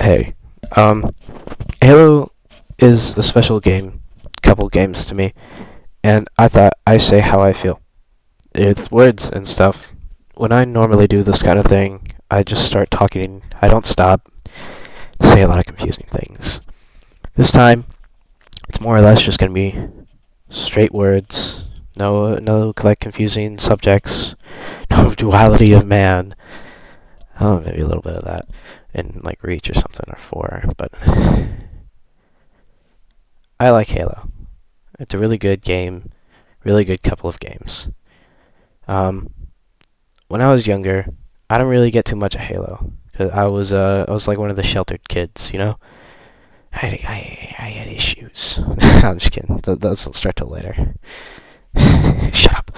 Hey, um, Halo is a special game, couple games to me, and I thought I say how I feel. With words and stuff. When I normally do this kind of thing, I just start talking. I don't stop. Say a lot of confusing things. This time, it's more or less just gonna be straight words. No, like confusing subjects. No duality of man. Oh, maybe a little bit of that in like Reach or something or 4, but I like Halo. It's a really good game, really good couple of games. Um, when I was younger, I didn't really get too much of Halo because I was like one of the sheltered kids, you know. I had issues. I'm just kidding. Those will start till later. Shut up.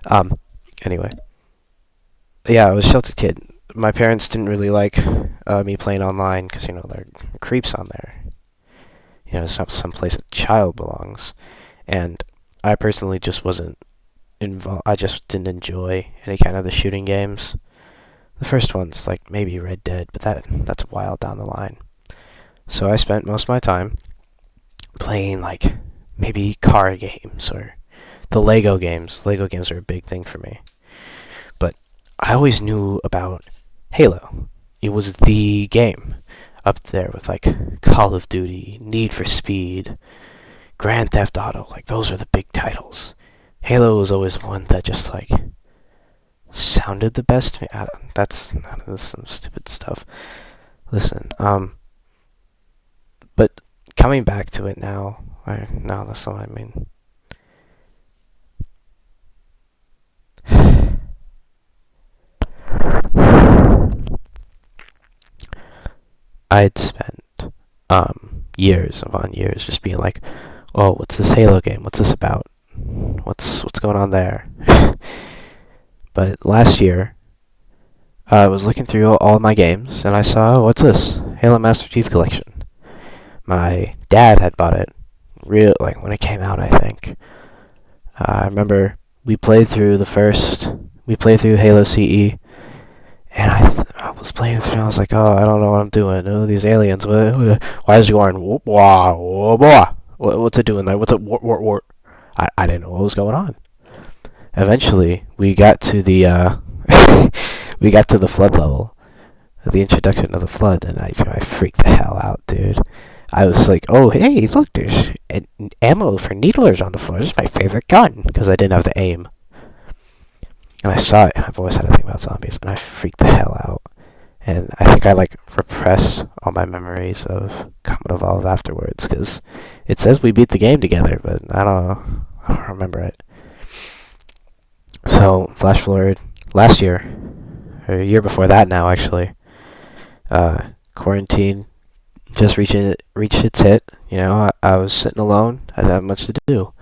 Um, anyway, yeah, I was a sheltered kid. My parents didn't really like me playing online because there are creeps on there. Some place a child belongs, and I personally just wasn't involved. I just didn't enjoy any kind of the shooting games. The first one's like maybe Red Dead, but that's a while down the line. So I spent most of my time playing like maybe car games or the Lego games. Lego games are a big thing for me. But I always knew about Halo. It was the game up there with like Call of Duty, Need for Speed, Grand Theft Auto. Like those are the big titles. Halo was always one that just like sounded the best to me. That's some stupid stuff. Listen, but coming back to it now, no, that's not what I mean. I'd spent years upon years just being like, oh, what's this Halo game? What's this about? What's going on there? But last year, I was looking through all my games, and I saw, oh, what's this? Halo Master Chief Collection. My dad had bought it, like when it came out, I think. I remember we played through Halo CE, and I was playing through, and I was like, oh, I don't know what I'm doing. Oh, these aliens. Why is it going, what's it doing there? What's it, wart? I didn't know what was going on. Eventually, we got to the, we got to the flood level, the introduction of the flood, and I freaked the hell out, dude. I was like, oh, hey, look, there's ammo for needlers on the floor. This is my favorite gun, because I didn't have the aim. And I saw it, and I've always had a thing about zombies, and I freaked the hell out. And I think I, like, repressed all my memories of Combat Evolved afterwards, because it says we beat the game together, but I don't remember it. So, flash forward, last year, or a year before that now, actually, quarantine just reached its hit. I was sitting alone. I didn't have much to do.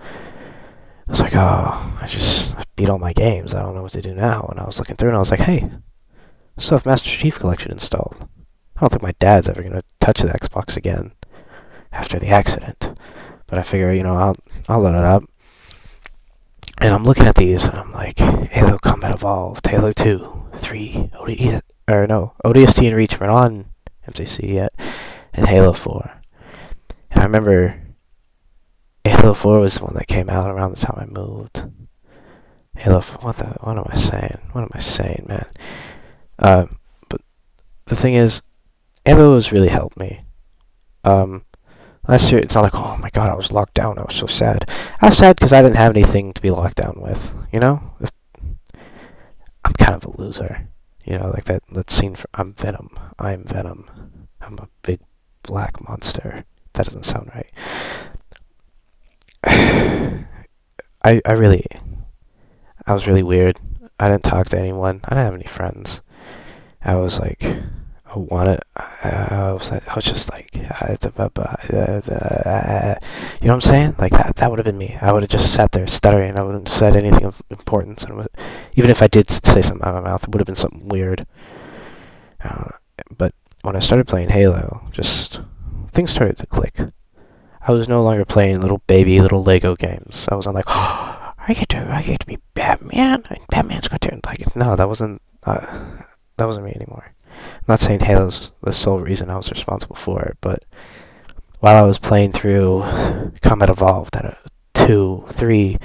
I was like, oh, I beat all my games. I don't know what to do now. And I was looking through, and I was like, hey, I still have Master Chief Collection installed. I don't think my dad's ever going to touch the Xbox again after the accident. But I figure, I'll load it up. And I'm looking at these, and I'm like, Halo Combat Evolved, Halo 2, 3, ODST and Reach weren't on MCC yet, and Halo 4. And I remember Halo 4 was the one that came out around the time I moved. Halo 4, what am I saying? What am I saying, man? But the thing is, Halo has really helped me. Last year, it's not like, oh my god, I was locked down, I was so sad. I was sad because I didn't have anything to be locked down with, I'm kind of a loser. Like that scene from I'm Venom. I'm Venom. I'm a big black monster. That doesn't sound right. I was really weird. I didn't talk to anyone. I didn't have any friends. I was like, I was just like, you know what I'm saying? Like that would have been me. I would have just sat there stuttering. I wouldn't have said anything of importance. And even if I did say something out of my mouth, it would have been something weird. But when I started playing Halo, just things started to click. I was no longer playing little Lego games. I was like, oh, I get to be Batman, and Batman's going to like, no, that wasn't me anymore. I'm not saying Halo's the sole reason I was responsible for it, but while I was playing through Combat Evolved, that 2, 3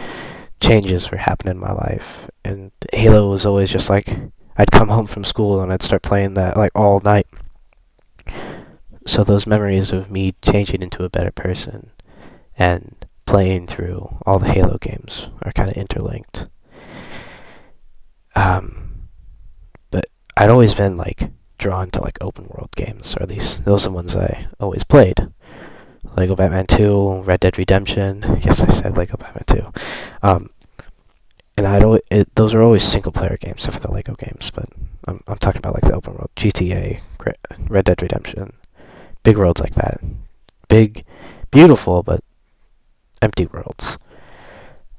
changes were happening in my life, and Halo was always just like I'd come home from school and I'd start playing that like all night. So those memories of me changing into a better person and playing through all the Halo games are kind of interlinked. But I'd always been like drawn to like open world games, or at least those are the ones I always played. Lego Batman 2, Red Dead Redemption. Yes, I said Lego Batman 2. And those are always single player games, except for the Lego games. But I'm talking about like the open world, GTA, Red Dead Redemption, big worlds like that. Big, beautiful, but empty worlds.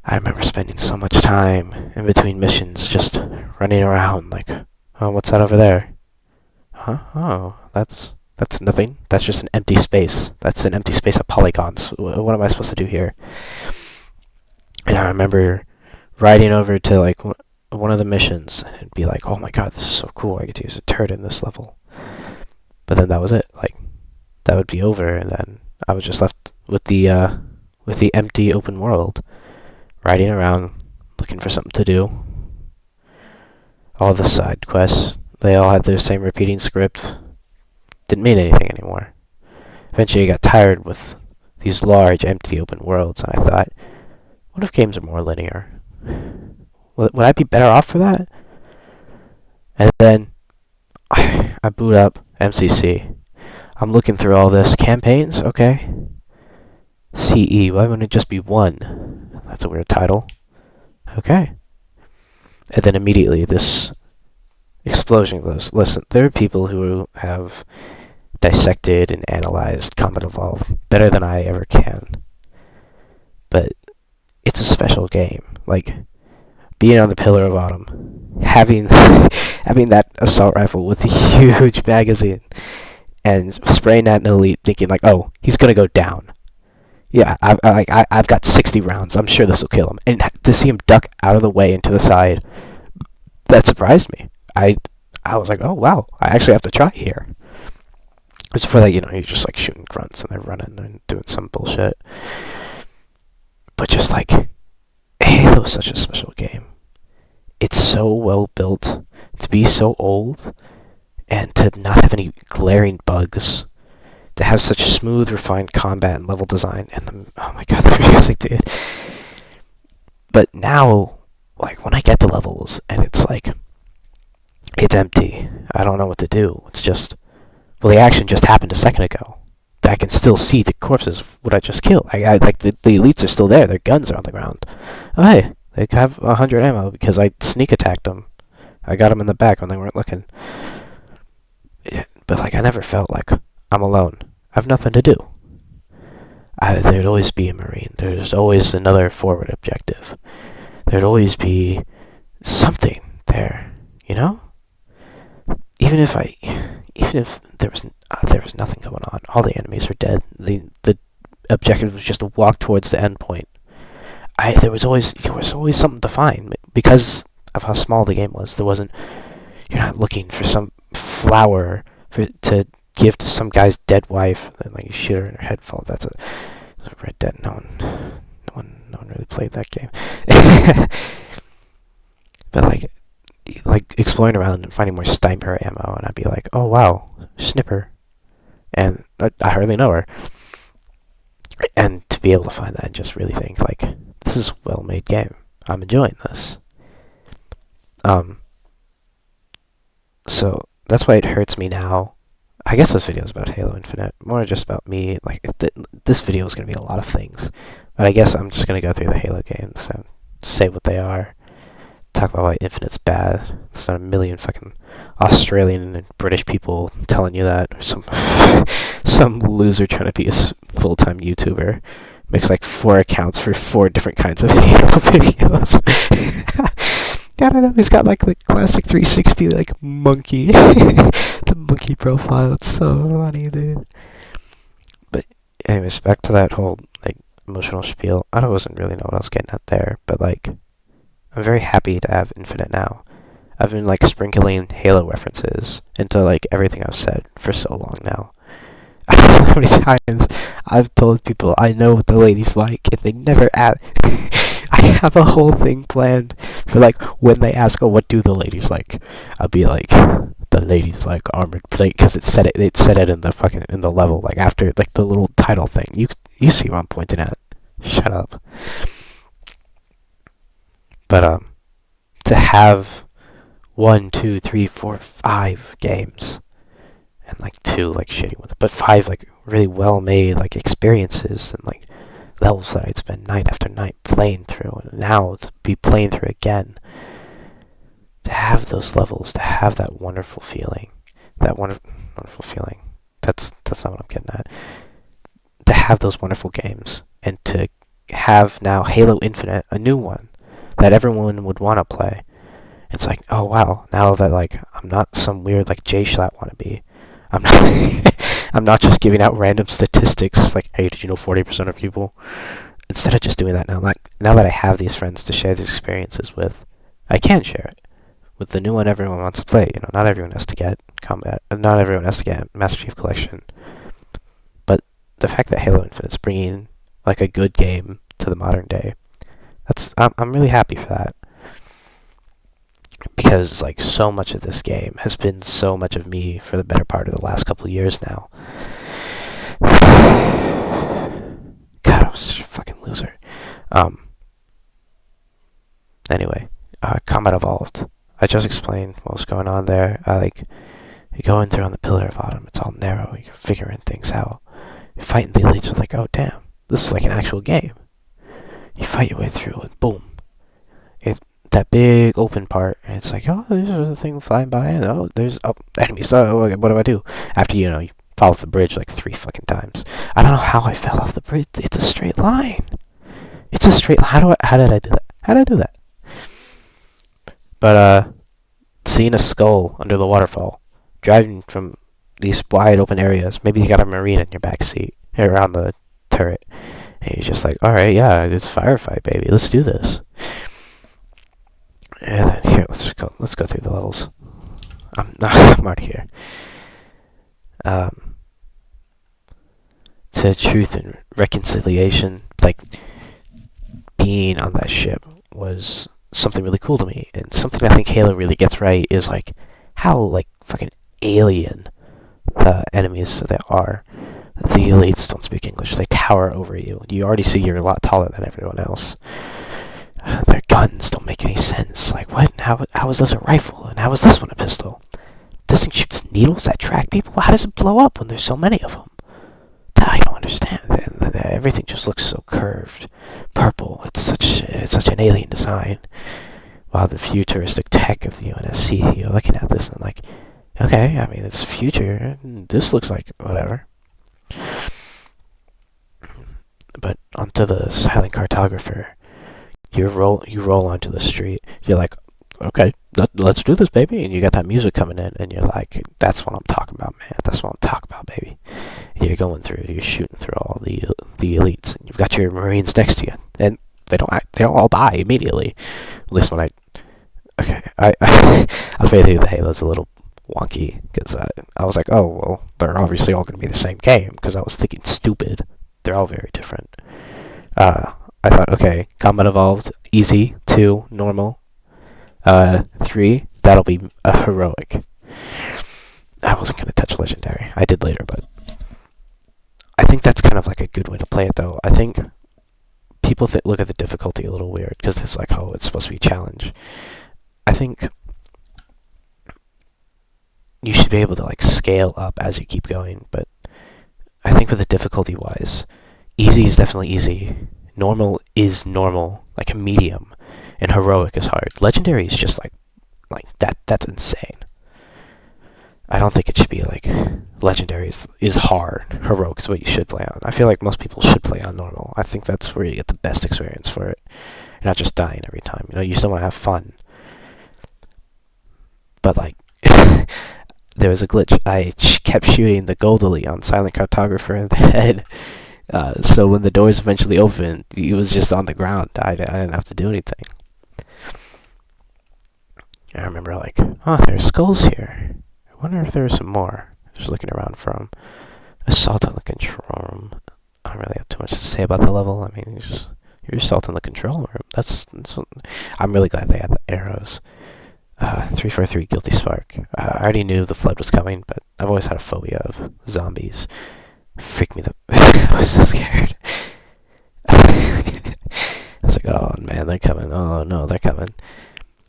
I remember spending so much time in between missions just running around like, oh, what's that over there? Huh? Oh, that's nothing. That's just an empty space. That's an empty space of polygons. What am I supposed to do here? And I remember riding over to like one of the missions, and it'd be like, oh my god, this is so cool. I get to use a turret in this level. But then that was it. Like, that would be over, and then I was just left with the empty open world, riding around looking for something to do. All the side quests, they all had their same repeating script. Didn't mean anything anymore. Eventually I got tired with these large, empty open worlds, and I thought, what if games are more linear? Would I be better off for that? And then I boot up MCC. I'm looking through all this. Campaigns? Okay. CE, why wouldn't it just be one? That's a weird title. Okay. And then immediately this explosion goes, listen, there are people who have dissected and analyzed Combat Evolved better than I ever can. But it's a special game. Like, being on the Pillar of Autumn, having that assault rifle with a huge magazine, and spraying at an elite, thinking like, oh, he's gonna go down. Yeah, I've got 60 rounds. I'm sure this will kill him. And to see him duck out of the way and to the side, that surprised me. I was like, oh wow, I actually have to try here. It's for that, you're just like shooting grunts and they're running and doing some bullshit. But just like, Halo's such a special game. It's so well built to be so old and to not have any glaring bugs. To have such smooth, refined combat and level design, and oh my god, the music, dude. But now, like, when I get to levels, and it's like, it's empty, I don't know what to do. It's just, well, the action just happened a second ago. I can still see the corpses of what I just killed. I like, the elites are still there, their guns are on the ground. Oh, hey, they have 100 ammo because I sneak attacked them. I got them in the back when they weren't looking. Yeah, but, like, I never felt like I'm alone. I have nothing to do. There'd always be a Marine. There's always another forward objective. There'd always be something there, Even if there was nothing going on, all the enemies were dead. The objective was just to walk towards the end point. There was always something to find because of how small the game was. You're not looking for some flower to give to some guy's dead wife, and like you shoot her in her head fall. That's a Red Dead. No one really played that game. But like exploring around and finding more sniper ammo, and I'd be like, oh wow, snipper, and I hardly know her. And to be able to find that and just really think like, this is a well-made game. I'm enjoying this. So that's why it hurts me now. I guess this video is about Halo Infinite, more just about me. Like, this video is going to be a lot of things, but I guess I'm just going to go through the Halo games and say what they are, talk about why Infinite's bad. It's not a million fucking Australian and British people telling you that, or some loser trying to be a full-time YouTuber makes like 4 accounts for 4 different kinds of Halo videos. God, I know he's got like the classic 360 like monkey, the monkey profile. It's so funny, dude. But anyways, back to that whole like emotional spiel. Wasn't really know what I was getting at there, but like, I'm very happy to have Infinite now. I've been like sprinkling Halo references into like everything I've said for so long now. I don't know how many times I've told people I know what the ladies like, and they never ask. I have a whole thing planned for like when they ask, "Oh, what do the ladies like?" I'll be like, "The ladies like armored plate," because it said it in the fucking in the level like after like the little title thing. You see what I'm pointing at? Shut up. But to have 1, 2, 3, 4, 5 games and like 2 like shitty ones, but 5 like really well made like experiences and like levels that I'd spend night after night playing through, and now to be playing through again, to have those levels, to have that wonderful feeling, wonderful feeling. That's not what I'm getting at. To have those wonderful games and to have now Halo Infinite, a new one that everyone would want to play. It's like, oh wow, now that like I'm not some weird like J Schlatt wannabe. I'm not I'm not just giving out random statistics like, hey, did you know 40% of people? Instead of just doing that now, like now that I have these friends to share these experiences with, I can share it with the new one everyone wants to play. You know, not everyone has to get combat, not everyone has to get Master Chief Collection. But the fact that Halo Infinite's bringing like a good game to the modern day, I'm really happy for that. Because like so much of this game has been so much of me for the better part of the last couple of years now. God, I was such a fucking loser. Anyway, Combat Evolved. I just explained what was going on there. You go in there on the Pillar of Autumn. It's all narrow. You're figuring things out. You're fighting the elites. Like, oh damn, this is like an actual game. You fight your way through, and boom, that big open part, and it's like, oh, there's a thing flying by, and oh, there's enemies. So what do I do? After you fall off the bridge like 3 fucking times. I don't know how I fell off the bridge. It's a straight line. It's a straight. How did I do that? How did I do that? But seeing a skull under the waterfall, driving from these wide open areas. Maybe you got a marine in your back seat around the turret, and you're just like, all right, yeah, it's a firefight, baby. Let's do this. And then here, let's go through the levels. I'm already here. To Truth and Reconciliation, like being on that ship was something really cool to me, and something I think Halo really gets right is like how like fucking alien the enemies that are. The elites don't speak English; they tower over you. You already see you're a lot taller than everyone else. Their guns don't make any sense. Like, what? How is this a rifle? And how is this one a pistol? This thing shoots needles that track people? How does it blow up when there's so many of them? That I don't understand. Everything just looks so curved. Purple. It's such an alien design. While the futuristic tech of the UNSC, you're looking at this and like, okay, I mean, it's future. This looks like whatever. But onto the silent cartographer. You roll onto the street. You're like, okay, let's do this, baby. And you got that music coming in, and you're like, that's what I'm talking about, man. That's what I'm talking about, baby. And you're going through, you're shooting through all the elites, and you've got your Marines next to you, and they don't all die immediately. At least when I was made the Halo's a little wonky because I was like, oh well, they're obviously all going to be the same game because I was thinking stupid. They're all very different. I thought, okay, Combat Evolved, easy. 2, normal. 3, that'll be a heroic. I wasn't going to touch Legendary. I did later, but I think that's kind of like a good way to play it, though. I think people look at the difficulty a little weird, because it's like, oh, it's supposed to be a challenge. I think you should be able to, like, scale up as you keep going, but I think with the difficulty-wise, easy is definitely easy. Normal is normal, like a medium, and heroic is hard. Legendary is just like that. That's insane. I don't think it should be like legendary is hard. Heroic is what you should play on. I feel like most people should play on normal. I think that's where you get the best experience for it. You're not just dying every time. You still want to have fun. But like, there was a glitch. I kept shooting the Goldily on Silent Cartographer in the head. So when the doors eventually opened, he was just on the ground. I didn't have to do anything. I remember like, oh, there's skulls here. I wonder if there's some more. Just looking around from assault on the control room. I don't really have too much to say about the level. I mean, you're assault on the control room. I'm really glad they had the arrows. 343 Guilty Spark. I already knew the flood was coming, but I've always had a phobia of zombies. Freak me the... I was so scared. I was like, oh man, they're coming. Oh no, they're coming.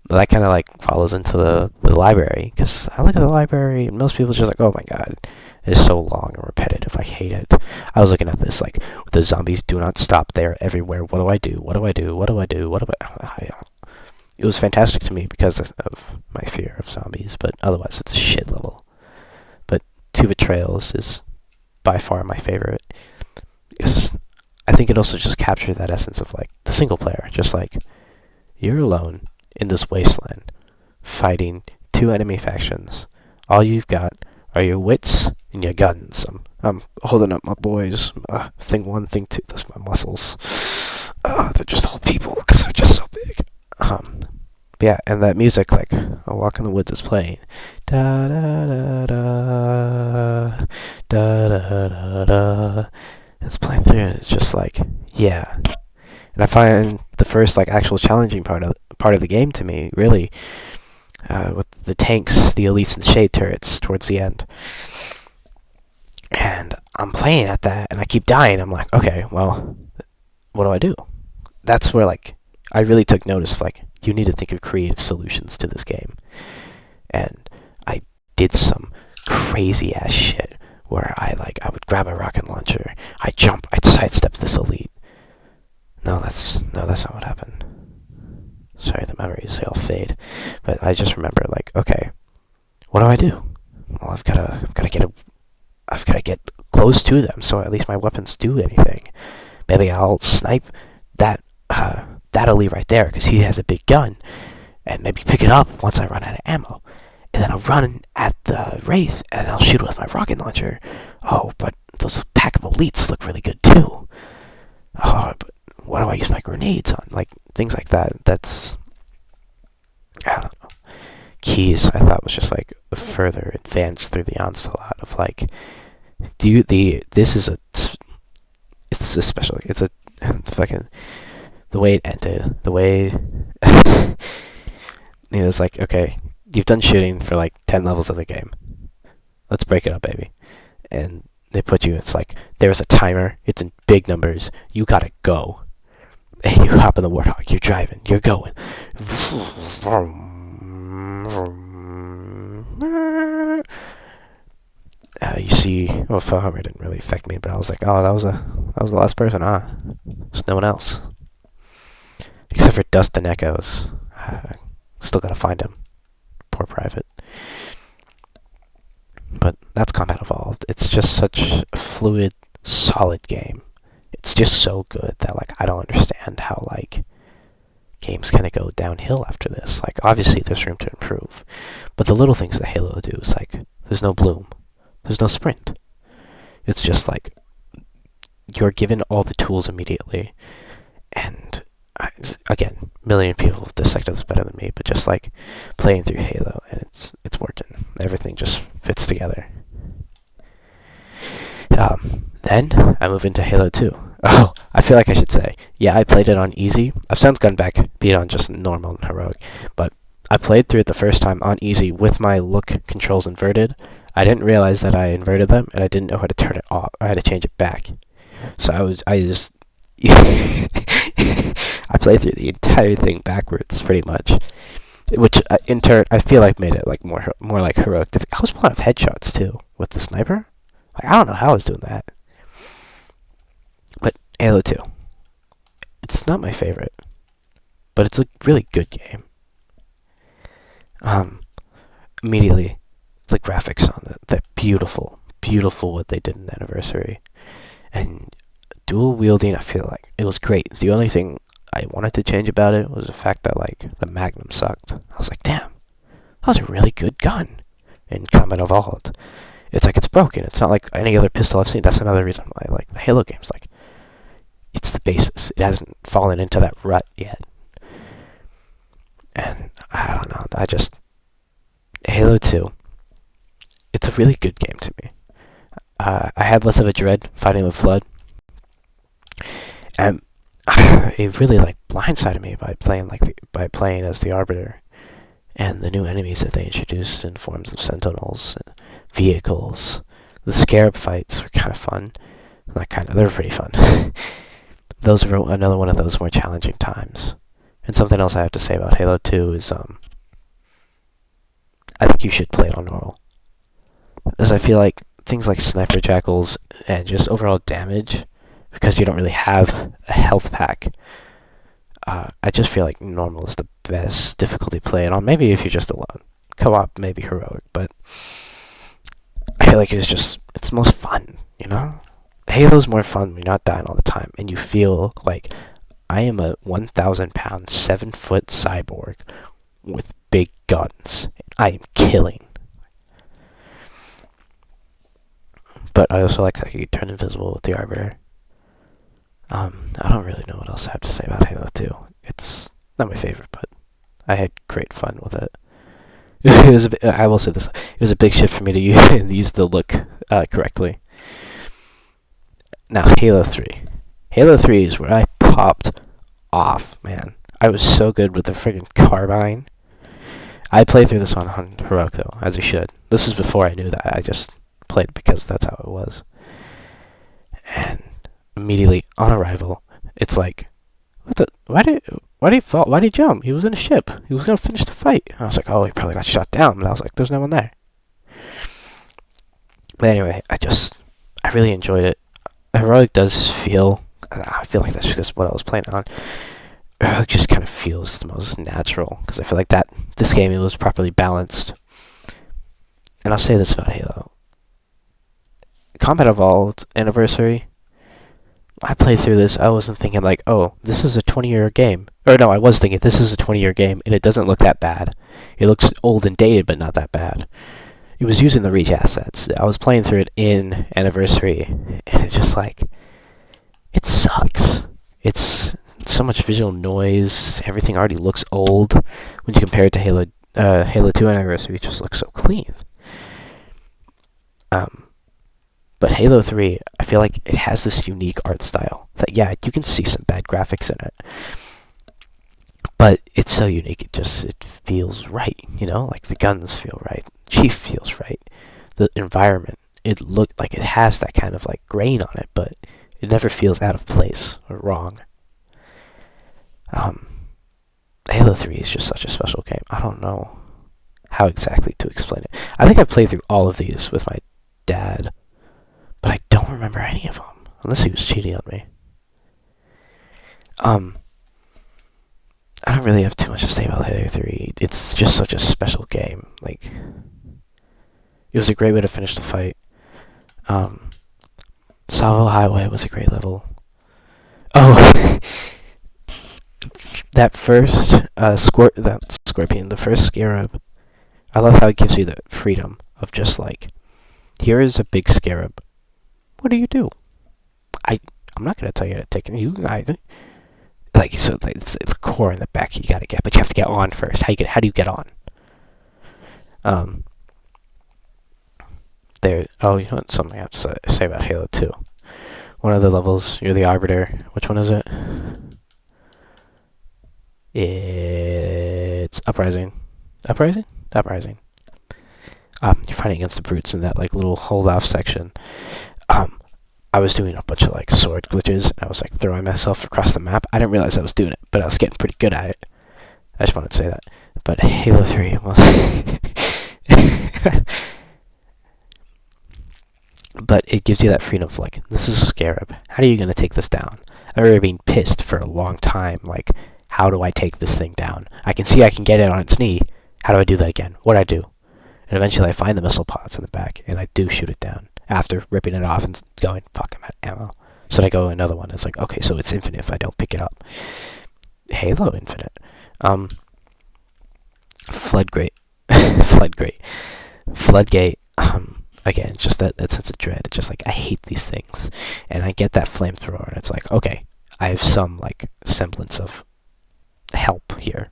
But that kind of like follows into the library, because I look at the library and most people are just like, oh my god, it's so long and repetitive, I hate it. I was looking at this like, the zombies do not stop, they're everywhere, what do I do, what do I do, what do I do, what do I... It was fantastic to me because of my fear of zombies, but otherwise it's a shit level. But Two Betrayals is by far my favorite. I think it also just captured that essence of like the single player, just like you're alone in this wasteland, fighting two enemy factions. All you've got are your wits and your guns. I'm holding up my boys. Thing one, thing two. That's my muscles. They're just whole people because they're just so big. Yeah, and that music, like A Walk in the Woods, is playing. Da da da da da da da da. It's playing through, and it's just like, yeah. And I find the first like actual challenging part of the game to me really with the tanks, the elites, and the shade turrets towards the end. And I'm playing at that, and I keep dying. I'm like, okay, well, what do I do? That's where like I really took notice of like, you need to think of creative solutions to this game. And I did some crazy ass shit where I would grab a rocket launcher, I'd jump, I'd sidestep this elite. No, that's not what happened. Sorry, the memories, they all fade. But I just remember like, okay, what do I do? Well, I've gotta get close to them so at least my weapons do anything. Maybe I'll snipe that elite right there because he has a big gun, and maybe pick it up once I run out of ammo, and then I'll run at the wraith and I'll shoot it with my rocket launcher. Oh, but those pack of elites look really good too. Oh, but what do I use my grenades on? Like things like that. That's, I don't know. Keys, I thought, was just like a further advance through the onslaught of like, it's a special, it's a fucking, the way it ended, the way it was like, okay, you've done shooting for like 10 levels of the game. Let's break it up, baby. And they put you, it's like, there's a timer, it's in big numbers, you gotta go. And you hop in the Warthog, you're driving, you're going. You see, well, Fellhammer didn't really affect me, but I was like, oh, that was the last person, There's no one else. Except for Dust and Echoes. Still gotta find him. Poor Private. But that's Combat Evolved. It's just such a fluid, solid game. It's just so good that, like, I don't understand how, like, games kind of go downhill after this. Like, obviously there's room to improve. But the little things that Halo do is, like, there's no bloom. There's no sprint. It's just, like, you're given all the tools immediately. And, again, a million people dissect this better than me, but just, like, playing through Halo, and it's working. Everything just fits together. Then I move into Halo 2. Oh, I feel like I should say, yeah, I played it on easy. I've since gone back, beat on just normal and heroic, but I played through it the first time on easy with my look controls inverted. I didn't realize that I inverted them, and I didn't know how to turn it off. I had to change it back. So I just I played through the entire thing backwards, pretty much, which in turn I feel like made it like more like heroic. I was pulling off headshots too with the sniper. Like, I don't know how I was doing that. But Halo 2, it's not my favorite, but it's a really good game. Immediately, the graphics on it, they're beautiful, beautiful what they did in the Anniversary. And dual wielding, I feel like it was great. The only thing I wanted to change about it was the fact that, like, the Magnum sucked. I was like, damn, that was a really good gun in Combat Evolved. It's like, it's broken. It's not like any other pistol I've seen. That's another reason why I like the Halo games. Like, it's the basis. It hasn't fallen into that rut yet. And I don't know. Halo 2. It's a really good game to me. I had less of a dread fighting the Flood, and it really like blindsided me by playing as the Arbiter and the new enemies that they introduced in forms of Sentinels, and vehicles. The Scarab fights were kind of fun. They were pretty fun. Those were another one of those more challenging times. And something else I have to say about Halo 2 is I think you should play it on normal, as I feel like things like sniper jackals and just overall damage, because you don't really have a health pack. I just feel like normal is the best difficulty to play it on. Maybe if you're just alone, co-op maybe heroic, but I feel like it's most fun. You know, Halo's more fun when you're not dying all the time, and you feel like I am a 1,000-pound, 7-foot cyborg with big guns. I am killing. But I also like how you turn invisible with the Arbiter. I don't really know what else I have to say about Halo 2. It's not my favorite, but I had great fun with it. I will say this: it was a big shift for me to use the look correctly. Now, Halo 3. Halo 3 is where I popped off, man. I was so good with the friggin' carbine. I played through this on heroic though, as you should. This is before I knew that. I just played because that's how it was. And immediately on arrival, it's like, why did he fall? Why did he jump? He was in a ship. He was gonna finish the fight. And I was like, oh, he probably got shot down. But I was like, there's no one there. But anyway, I really enjoyed it. Heroic does feel, I feel like that's just what I was playing on. Heroic just kind of feels the most natural, because I feel like this game, it was properly balanced. And I'll say this about Halo. Combat Evolved Anniversary, I played through this, I wasn't thinking like, oh, this is a 20-year game. Or no, I was thinking, this is a 20-year game, and it doesn't look that bad. It looks old and dated, but not that bad. It was using the Reach assets. I was playing through it in Anniversary, and it's just like, it sucks. It's so much visual noise, everything already looks old. When you compare it to Halo 2 Anniversary, it just looks so clean. But Halo 3, I feel like it has this unique art style that, yeah, you can see some bad graphics in it, but it's so unique, it feels right, you know? Like, the guns feel right, Chief feels right, the environment, it looked like it has that kind of, like, grain on it, but it never feels out of place or wrong. Halo 3 is just such a special game. I don't know how exactly to explain it. I think I played through all of these with my dad, but I don't remember any of them, unless he was cheating on me. I don't really have too much to say about Halo 3. It's just such a special game. Like, it was a great way to finish the fight. Salvo Highway was a great level. Oh, that first Scorpion, the first Scarab. I love how it gives you the freedom of just like, here is a big Scarab. What do you do? I'm not gonna tell you how to take it. It's the core in the back you gotta get, but you have to get on first. How do you get on? You know what? Something I have to say about Halo 2. One of the levels, you're the Arbiter. Which one is it? It's Uprising. Uprising? Uprising. You're fighting against the brutes in that like little hold-off section. I was doing a bunch of like sword glitches, and I was like throwing myself across the map. I didn't realize I was doing it, but I was getting pretty good at it. I just wanted to say that. But Halo 3 was... But it gives you that freedom of like, this is Scarab. How are you going to take this down? I remember being pissed for a long time, like, how do I take this thing down? I can see I can get it on its knee. How do I do that again? What do I do? And eventually I find the missile pods in the back, and I do shoot it down. After ripping it off and going, fuck, I'm out of ammo. So then I go another one. It's like, okay, so it's infinite if I don't pick it up. Halo Infinite. Floodgate. Floodgate. Again, just that sense of dread. It's just like, I hate these things. And I get that flamethrower, and it's like, okay, I have some, like, semblance of help here.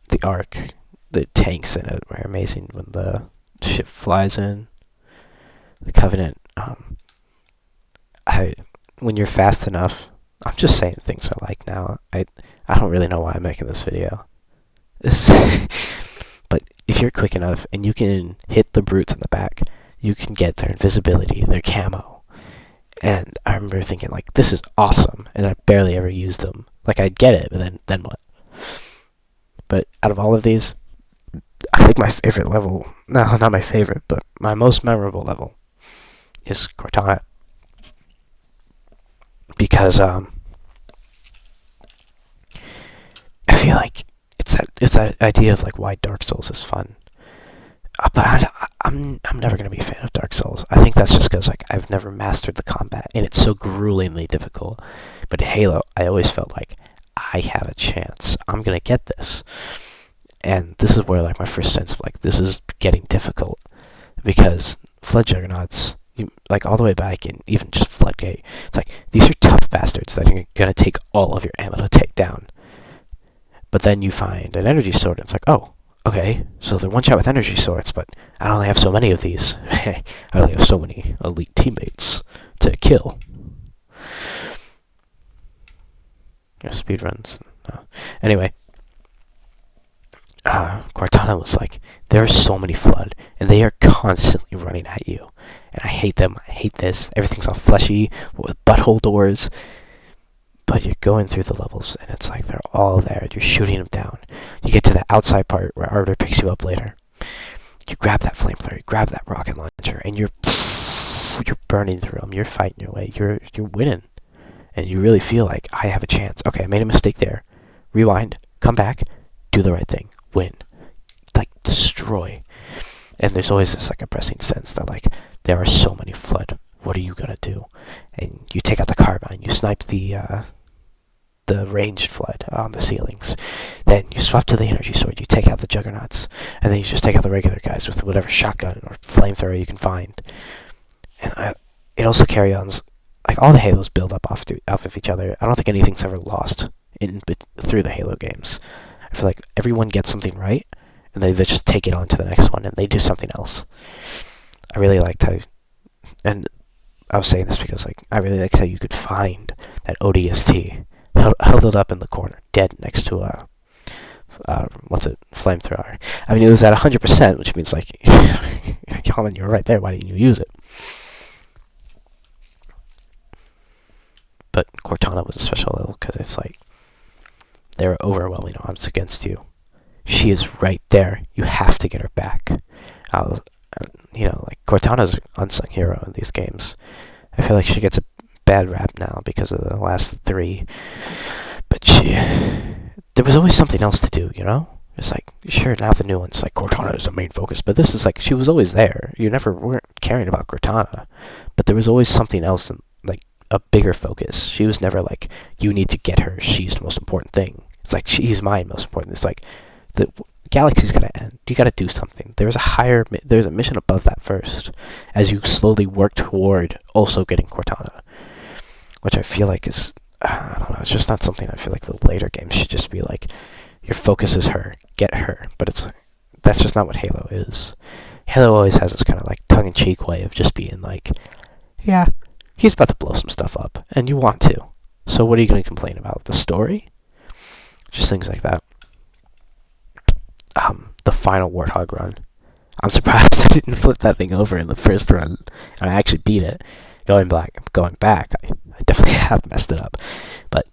the Ark, the tanks in it were amazing when the ship flies in. The Covenant, I when you're fast enough, I'm just saying things I like now. I don't really know why I'm making this video. But if you're quick enough and you can hit the brutes in the back, you can get their invisibility, their camo. And I remember thinking, like, this is awesome, and I barely ever used them. Like, I'd get it, but then what? But out of all of these, I think my favorite level, no, not my favorite, but my most memorable level is Cortana. Because, I feel like it's that idea of, like, why Dark Souls is fun. But I'm never gonna be a fan of Dark Souls. I think that's just because, like, I've never mastered the combat, and it's so gruelingly difficult. But Halo, I always felt like I have a chance. I'm gonna get this, and this is where, like, my first sense of, like, this is getting difficult, because Flood Juggernauts, like, all the way back in even just Floodgate, it's like, these are tough bastards that are gonna take all of your ammo to take down. But then you find an energy sword, and it's like, oh, okay, so they're one shot with energy swords, but I only have so many of these. I only have so many elite teammates to kill. Speedruns. Anyway, Cortana was like, there are so many Flood, and they are constantly running at you. And I hate them, I hate this, everything's all fleshy, with butthole doors. But you're going through the levels, and it's like they're all there. You're shooting them down. You get to the outside part where Arbiter picks you up later. You grab that flamethrower, you grab that rocket launcher, and you're burning through them. You're fighting your way. You're winning, and you really feel like I have a chance. Okay, I made a mistake there. Rewind, come back, do the right thing, win, like destroy. And there's always this like oppressing sense that like there are so many Flood. What are you gonna do? And you take out the carbine. You snipe the ranged Flood on the ceilings. Then you swap to the energy sword, you take out the Juggernauts, and then you just take out the regular guys with whatever shotgun or flamethrower you can find. And it also carry-ons, like all the Halos build up off of each other. I don't think anything's ever lost through the Halo games. I feel like everyone gets something right, and they just take it on to the next one, and they do something else. I really liked how, and I was saying this because like I really liked how you could find that ODST held it up in the corner, dead next to a flamethrower. I mean, it was at 100%, which means like, Colin, you were right there. Why didn't you use it? But Cortana was a special level because it's like there are overwhelming odds against you. She is right there. You have to get her back. Like Cortana's an unsung hero in these games. I feel like she gets a bad rap now because of the last three. But there was always something else to do, you know? It's like, sure, now the new one's like, Cortana is the main focus, but this is like, she was always there. You never weren't caring about Cortana. But there was always something else, like, a bigger focus. She was never like, you need to get her, she's the most important thing. It's like, she's my most important. It's like, the galaxy's gonna end. You gotta do something. There's a mission above that first, as you slowly work toward also getting Cortana. Which I feel like is, I don't know, it's just not something I feel like the later games should just be like, your focus is her, get her. But that's just not what Halo is. Halo always has this kind of like tongue-in-cheek way of just being like, yeah, he's about to blow some stuff up, and you want to. So what are you going to complain about? The story? Just things like that. The final Warthog run. I'm surprised I didn't flip that thing over in the first run, and I actually beat it. Going back, I definitely have messed it up. But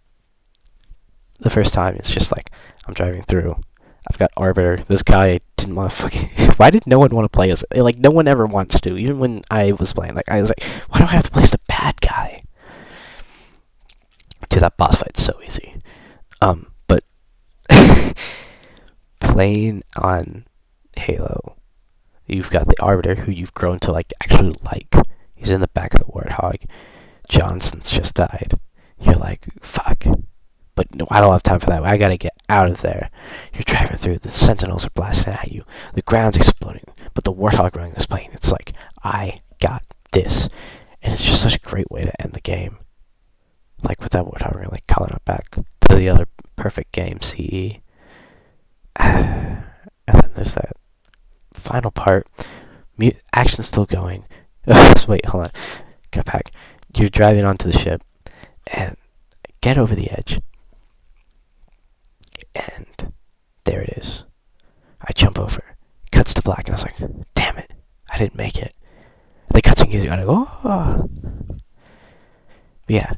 the first time, it's just like, I'm driving through. I've got Arbiter. This guy didn't want to fucking... Why did no one want to play as... Like, no one ever wants to. Even when I was playing, like, I was like, why do I have to play as the bad guy? Dude, that boss fight's so easy. But... playing on Halo, you've got the Arbiter, who you've grown to, like, actually like. He's in the back of the Warthog. Johnson's just died. You're like, fuck. But no, I don't have time for that. I gotta get out of there. You're driving through. The Sentinels are blasting at you. The ground's exploding. But the Warthog running this plane. It's like, I got this. And it's just such a great way to end the game. Like with that Warthog running, like calling it back to the other perfect game, CE. And then there's that final part. Action's still going. Wait, hold on. Get back. You're driving onto the ship and get over the edge. And there it is. I jump over. Cuts to black, and I was like, damn it. I didn't make it. The cutscene gives you, and I go, oh. But yeah,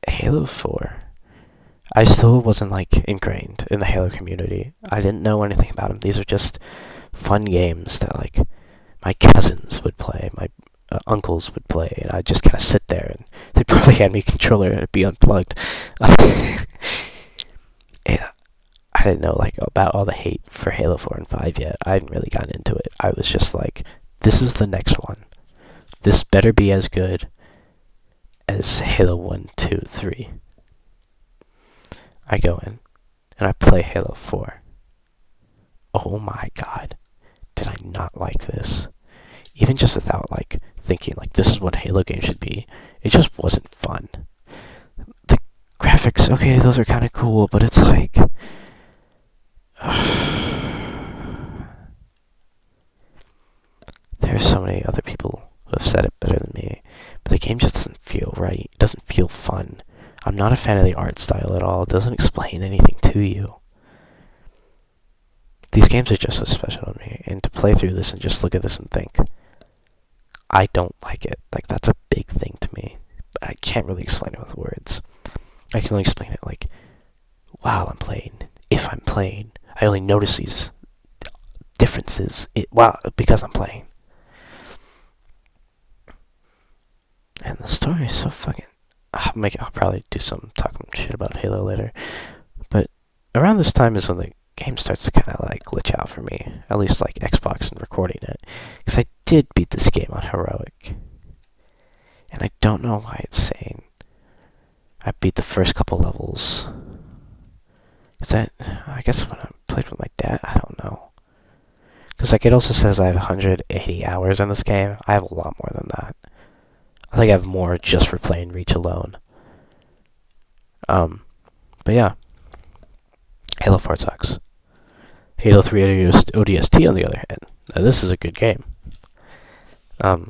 Halo 4. I still wasn't like ingrained in the Halo community. I didn't know anything about them. These are just fun games that like my cousins would play, my uncles would play, and I'd just kind of sit there, and they'd probably hand me a controller and it'd be unplugged. Yeah, I didn't know like about all the hate for Halo 4 and 5 yet. I hadn't really gotten into it. I was just like, this is the next one. This better be as good as Halo 1, 2, 3. I go in and I play Halo 4. Oh my god, did I not like this? Even just without like thinking like this is what Halo games should be, it just wasn't fun. The graphics, okay, those are kind of cool, but it's like there's so many other people who have said it better than me, but the game just doesn't feel right. It doesn't feel fun. I'm not a fan of the art style at all. It doesn't explain anything to you. These games are just so special to me, and to play through this and just look at this and think, I don't like it. Like, that's a big thing to me. But I can't really explain it with words. I can only explain it like, while I'm playing, if I'm playing, I only notice these differences because I'm playing. And the story is so fucking... I'll probably do some talking shit about Halo later. But around this time is when the game starts to kind of like glitch out for me. At least like Xbox and recording it. Because I did beat this game on Heroic. And I don't know why it's saying I beat the first couple levels. Is that... I guess when I played with my dad, I don't know. Because like it also says I have 180 hours in this game. I have a lot more than that. I think I have more just for playing Reach alone. But yeah. Halo 4 sucks. Halo 3 ODST on the other hand. Now this is a good game. It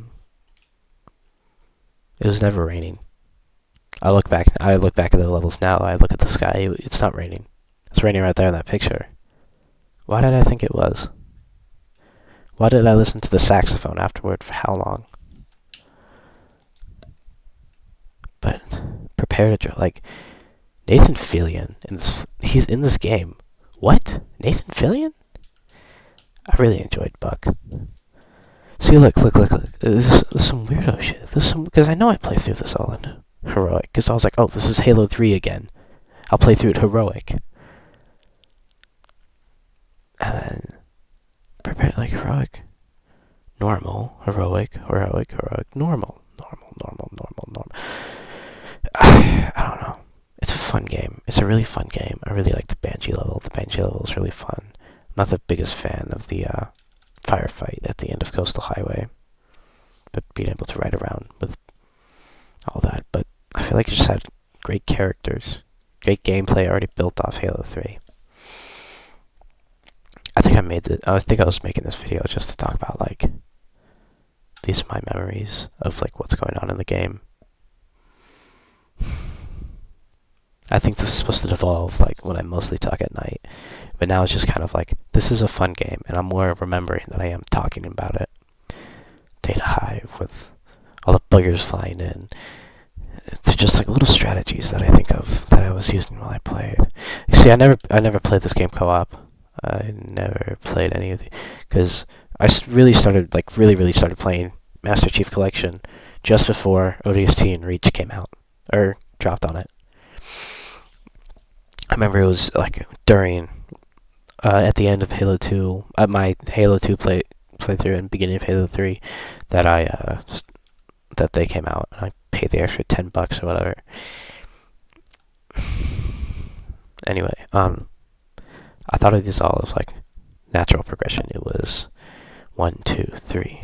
was never raining. I look back at the levels now, I look at the sky, it's not raining. It's raining right there in that picture. Why did I think it was? Why did I listen to the saxophone afterward for how long? But prepare to like Nathan Fillion he's in this game. What? Nathan Fillion? I really enjoyed Buck. See, look. There's some weirdo shit. Because I know I played through this all in Heroic. Because I was like, oh, this is Halo 3 again. I'll play through it Heroic. And then prepare like Heroic. Normal. Heroic. Normal. I don't know. It's a fun game. It's a really fun game. I really like the Banshee level. The Banshee level is really fun. I'm not the biggest fan of the firefight at the end of Coastal Highway, but being able to ride around with all that. But I feel like it just had great characters, great gameplay already built off Halo 3. I think I was making this video just to talk about like these are my memories of like what's going on in the game. I think this is supposed to devolve like when I mostly talk at night, but now it's just kind of like this is a fun game, and I'm more remembering than I am talking about it. Data Hive with all the buggers flying in. They're just like little strategies that I think of that I was using while I played. You see, I never played this game co-op. I never played any of the because I really started playing Master Chief Collection just before ODST and Reach came out or dropped on it. I remember it was like during at the end of Halo 2, my Halo 2 playthrough and beginning of Halo 3 that that they came out, and I paid the extra $10 or whatever. Anyway, I thought of these all as like natural progression. It was 1, 2, 3.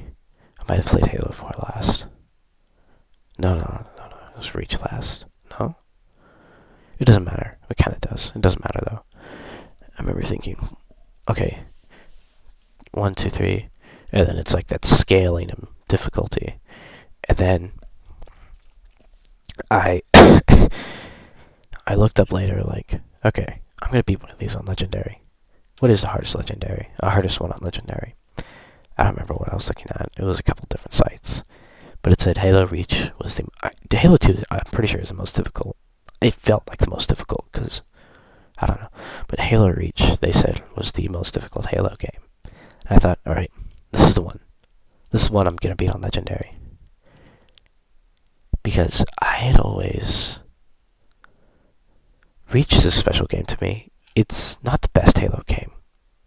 I might have played Halo 4 last. No. It was Reach last. No? It doesn't matter. It kind of does. It doesn't matter though. I remember thinking, okay, 1, 2, 3, and then it's like that scaling of difficulty. And then I I looked up later, like, okay, I'm gonna beat one of these on Legendary. What is the hardest Legendary? Hardest one on Legendary. I don't remember what I was looking at. It was a couple different sites. But it said Halo Reach was the Halo 2, I'm pretty sure, is the most difficult. It felt like the most difficult, because, I don't know. But Halo Reach, they said, was the most difficult Halo game. And I thought, alright, this is the one. This is one I'm going to beat on Legendary. Because I had always... Reach is a special game to me. It's not the best Halo game.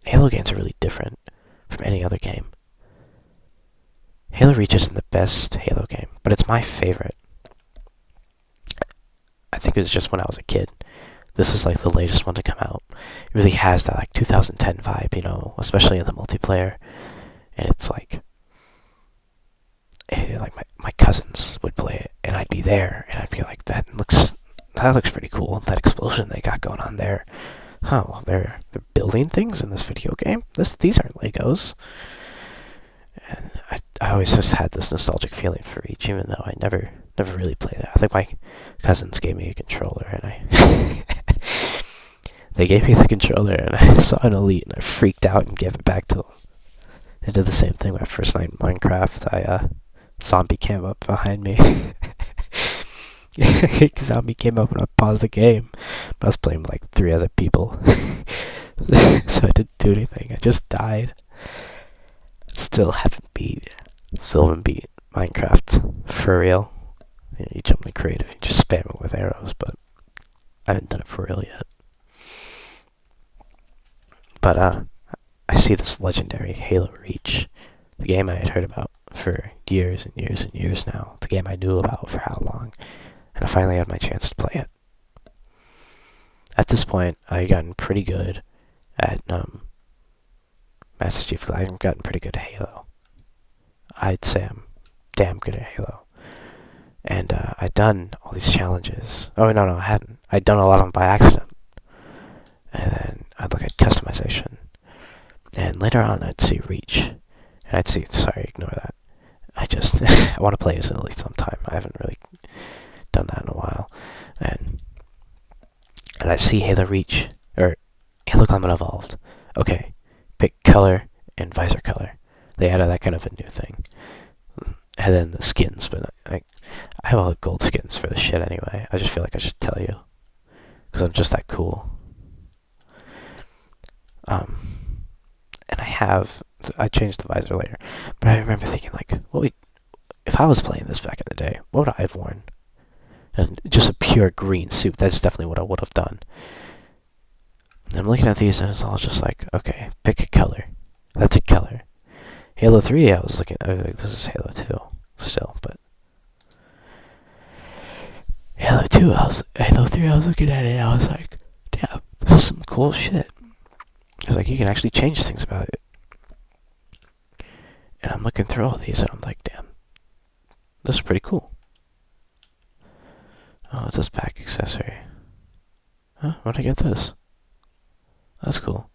Halo games are really different from any other game. Halo Reach isn't the best Halo game, but it's my favorite. I think it was just when I was a kid. This is like the latest one to come out. It really has that like 2010 vibe, you know, especially in the multiplayer. And it's like my cousins would play it, and I'd be there, and I'd be like, that looks pretty cool. That explosion they got going on there. Oh, well, they're building things in this video game. These aren't Legos. And I always just had this nostalgic feeling for Reach, even though I never really played it. I think my cousins gave me a controller, and they gave me the controller, and I saw an Elite, and I freaked out and gave it back to them. I did the same thing my first night in Minecraft. Zombie came up behind me. Zombie came up and I paused the game. But I was playing with like 3 other people. So I didn't do anything. I just died. Still haven't beat Minecraft for real. You jump in creative, you just spam it with arrows, but I haven't done it for real yet. But I see this legendary Halo Reach, the game I had heard about for years and years and years now, the game I knew about for how long, and I finally had my chance to play it. At this point, I had gotten pretty good at Basta Cheif. I've gotten pretty good at Halo. I'd say I'm damn good at Halo. And I'd done all these challenges. Oh, no, I hadn't. I'd done a lot of them by accident. And then I'd look at customization. And later on, I'd see Reach. And I'd see, sorry, ignore that. I want to play as an Elite sometime. I haven't really done that in a while. And I see Halo Reach, or Halo Combat Evolved. Okay, pick color and visor color. They added that kind of a new thing. And then the skins, but I have all the gold skins for the shit anyway. I just feel like I should tell you. Because I'm just that cool. And I changed the visor later. But I remember thinking, like, if I was playing this back in the day, what would I have worn? And just a pure green suit, that's definitely what I would have done. And I'm looking at these and it's all just like, okay, pick a color. That's a color. Halo 3, I was looking, this is Halo 2 still, but Halo 3, I was looking at it and I was like, damn, this is some cool shit. It's like, you can actually change things about it. And I'm looking through all these and I'm like, damn, this is pretty cool. Oh, it's this back accessory. Huh? Where'd I get this? That's cool.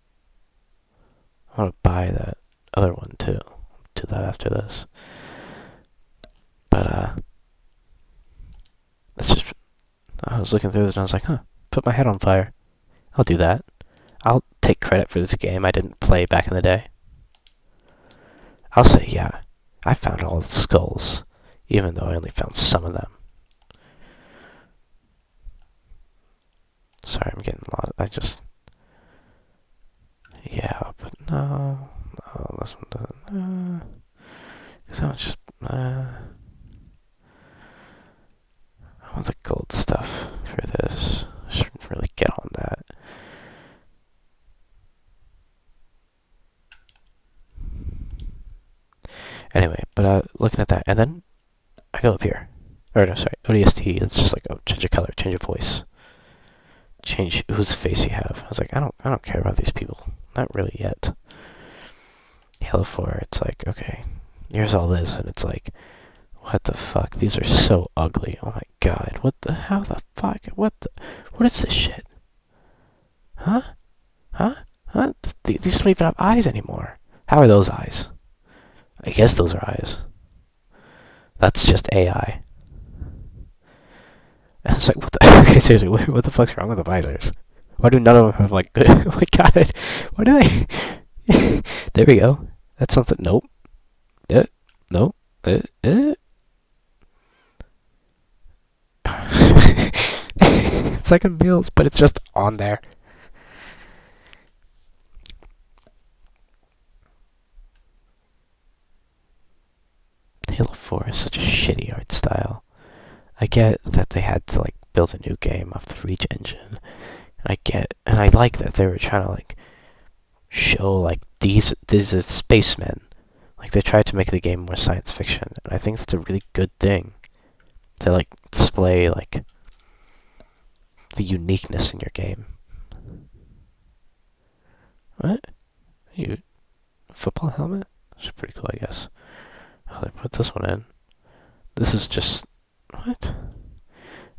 I want to buy that other one too. Do that after this. But that's just. I was looking through this and I was like, huh, put my head on fire. I'll do that. I'll take credit for this game I didn't play back in the day. I'll say, yeah, I found all the skulls, even though I only found some of them. Sorry, I'm getting lost. Yeah, but no, this one doesn't, because I was just, I want the gold stuff for this. I shouldn't really get on that. Anyway, but looking at that, and then I go up here. Or no, sorry, ODST, it's just like, oh, change your color, change your voice. Change whose face you have. I was like, I don't care about these people. Not really yet. Halo 4, it's like, okay, here's all this, and it's like, what the fuck? These are so ugly. Oh my god. How the fuck? What is this shit? Huh? Huh? These don't even have eyes anymore. How are those eyes? I guess those are eyes. That's just AI. And it's like, what the? Okay, seriously, what the fuck's wrong with the visors? Why do none of them have like good? Oh my god, why do they? There we go. That's something. Nope. Nope. It's like a meals, but it's just on there. Halo 4 is such a shitty art style. I get that they had to like build a new game off the Reach engine. And I like that they were trying to like show like these are spacemen. Like they tried to make the game more science fiction, and I think that's a really good thing to like display like the uniqueness in your game. What? You football helmet? That's pretty cool, I guess. Oh, they put this one in. This is just what?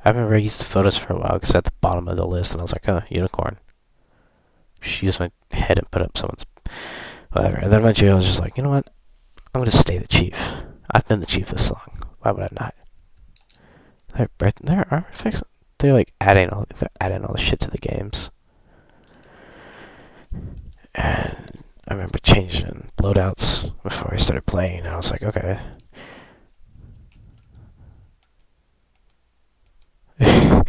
I remember I used the photos for a while because at the bottom of the list, and I was like, oh, unicorn. She used my head and put up someone's whatever. And then eventually I was just like, you know what? I'm gonna stay the chief. I've been the chief this long. Why would I not? They're armor fix. They're like adding all the shit to the games. And I remember changing loadouts before I started playing, and I was like, okay. I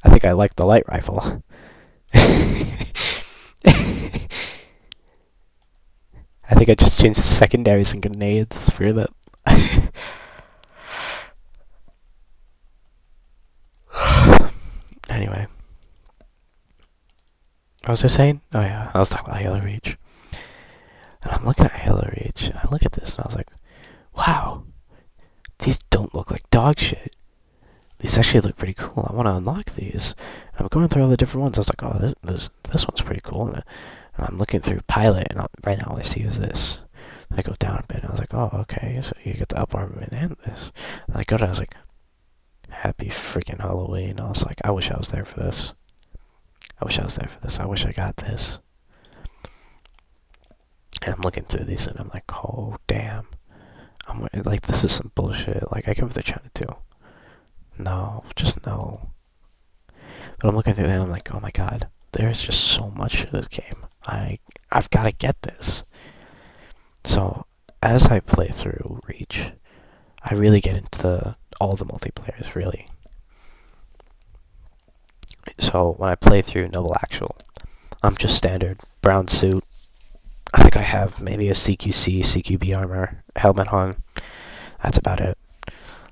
think I like the light rifle. I think I just changed the secondaries and grenades for that. Anyway. What was I saying? Oh yeah, I was talking about Halo Reach. And I'm looking at Halo Reach, and I look at this, and I was like, wow, these don't look like dog shit. These actually look pretty cool. I want to unlock these. And I'm going through all the different ones. I was like, oh, this one's pretty cool. And I'm looking through Pilot, and right now all I see is this. And I go down a bit, and I was like, oh, okay, so you get the up armament and this. And I go down, I was like, happy freaking Halloween. I was like, I wish I was there for this. I wish I was there for this. I wish I got this. And I'm looking through these, and I'm like, oh, damn. I'm like, this is some bullshit. Like, I get what they're trying to do. No, just no. But I'm looking through that and I'm like, oh my god, there's just so much to this game. I've got to get this. So, as I play through Reach, I really get into all the multiplayers, really. So, when I play through Noble Actual, I'm just standard, brown suit. I think I have maybe a CQC, CQB armor, helmet on. That's about it.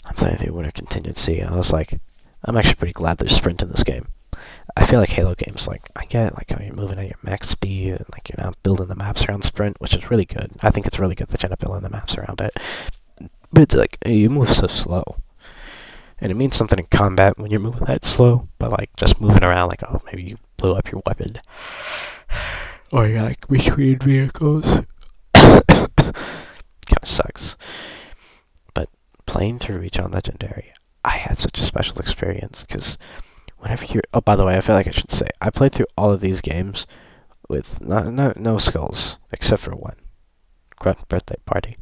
I'm playing through Winter Contingency, and I was like, I'm actually pretty glad there's sprint in this game. I feel like Halo games, like, I get like how you're moving at your max speed, and like you're now building the maps around sprint, which is really good. I think it's really good that you're not building the maps around it. But it's like, you move so slow. And it means something in combat when you're moving that slow, but like, just moving around, like, oh, maybe you blew up your weapon. Or you're like, between vehicles. Kinda sucks. But playing through Reach on Legendary, I had such a special experience, because whenever you're... Oh, by the way, I feel like I should say, I played through all of these games with no skulls, except for one. Grunt Birthday Party.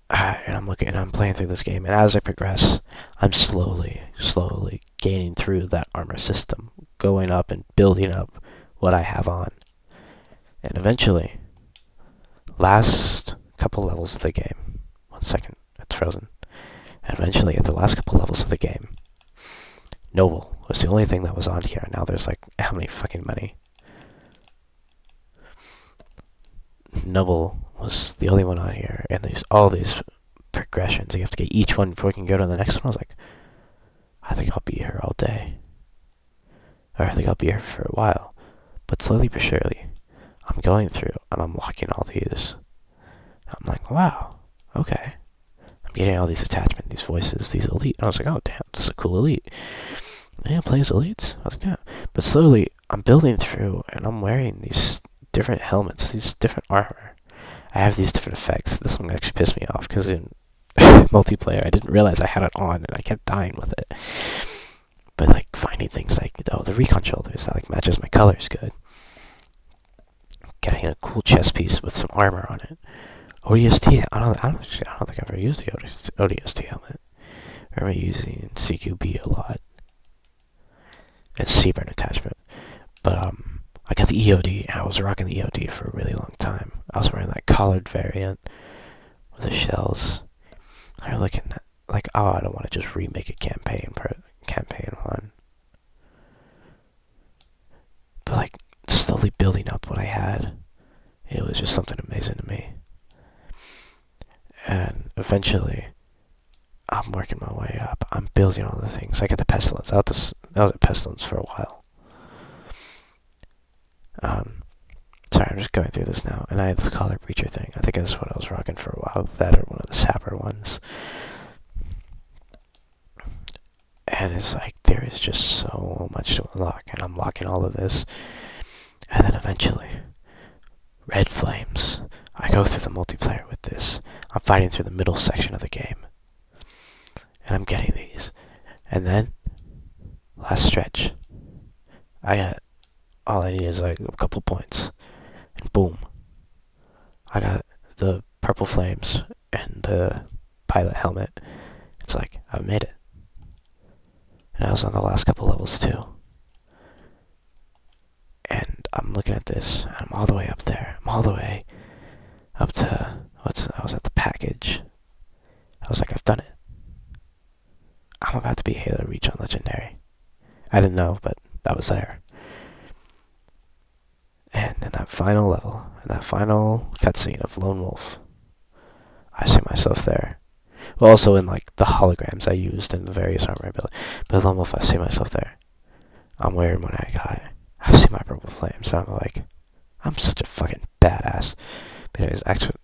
And I'm playing through this game, and as I progress, I'm slowly gaining through that armor system, going up and building up what I have on. And eventually, last couple levels of the game, 1 second, it's frozen. And eventually, at the last couple levels of the game, Noble was the only thing that was on here. Now there's like, how many fucking many? Noble was the only one on here, and there's all these progressions. You have to get each one before you can go to the next one. I was like, I think I'll be here all day. Or I think I'll be here for a while. But slowly but surely, I'm going through, and I'm locking all these. I'm like, wow, okay. I'm getting all these attachments, these voices, these elite. And I was like, oh, damn, this is a cool elite. Yeah, plays elites. I was like, yeah. But slowly, I'm building through, and I'm wearing these different helmets, these different armor. I have these different effects. This one actually pissed me off, because in multiplayer, I didn't realize I had it on, and I kept dying with it. But, like, finding things like, oh, the recon shoulders that like matches my colors good. Getting a cool chest piece with some armor on it. ODST. I don't think I've ever used the ODST helmet. I remember using CQB a lot. And CBurn attachment. But I got the EOD. I was rocking the EOD for a really long time. I was wearing that collared variant with the shells. I was looking at like, oh, I don't want to just remake a campaign one. But like slowly building up what I had, it was just something amazing to me. And eventually, I'm working my way up. I'm building all the things. I got the pestilence. I was at pestilence for a while. Sorry, I'm just going through this now. And I had this collar breacher thing. I think that's what I was rocking for a while. That or one of the sapper ones. And it's like, there is just so much to unlock. And I'm locking all of this. And then eventually, red flames. I go through the multiplayer with this. I'm fighting through the middle section of the game. And I'm getting these. And then, last stretch. All I need is like a couple points. And boom. I got the purple flames and the pilot helmet. It's like, I've made it. And I was on the last couple levels too. And I'm looking at this, and I'm all the way up there. I'm all the way up to, I was at the package. I was like, I've done it. I'm about to be Halo Reach on Legendary. I didn't know, but that was there. And in that final level, in that final cutscene of Lone Wolf, I see myself there. Well, also in like the holograms I used in the various armor ability. But Lone Wolf, I see myself there. I'm wearing what I got. I see my purple flames, and I'm like, I'm such a fucking badass. But anyways, actually,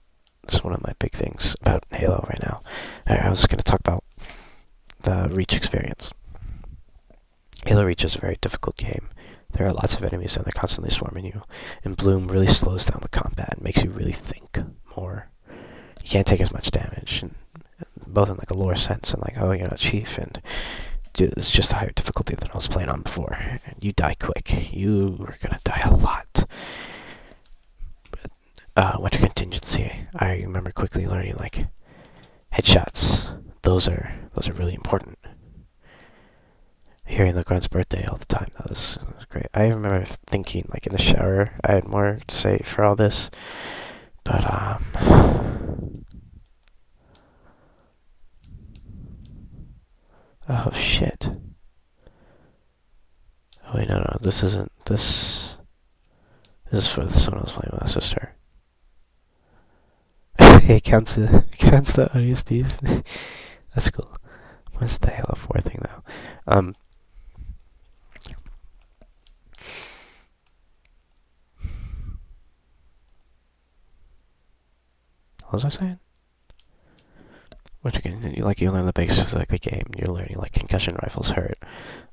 this is one of my big things about Halo right now. I was going to talk about the Reach experience. Halo Reach is a very difficult game. There are lots of enemies and they're constantly swarming you. And Bloom really slows down the combat and makes you really think more. You can't take as much damage, and both in like a lore sense and like, oh, you're not Chief, and it's just a higher difficulty than I was playing on before. And you die quick. You are gonna die a lot. But, Winter Contingency, I remember quickly learning like headshots. Those are really important. Hearing the grunt's birthday all the time, that was great. I remember thinking, like, in the shower, I had more to say for all this, but, oh, shit. Oh, wait, no, this isn't, this is for someone else playing with my sister. It counts the ODSTs. That's cool. What's the Halo 4 thing, though? What was I saying? You learn the basics of like the game. You're learning like concussion rifles hurt,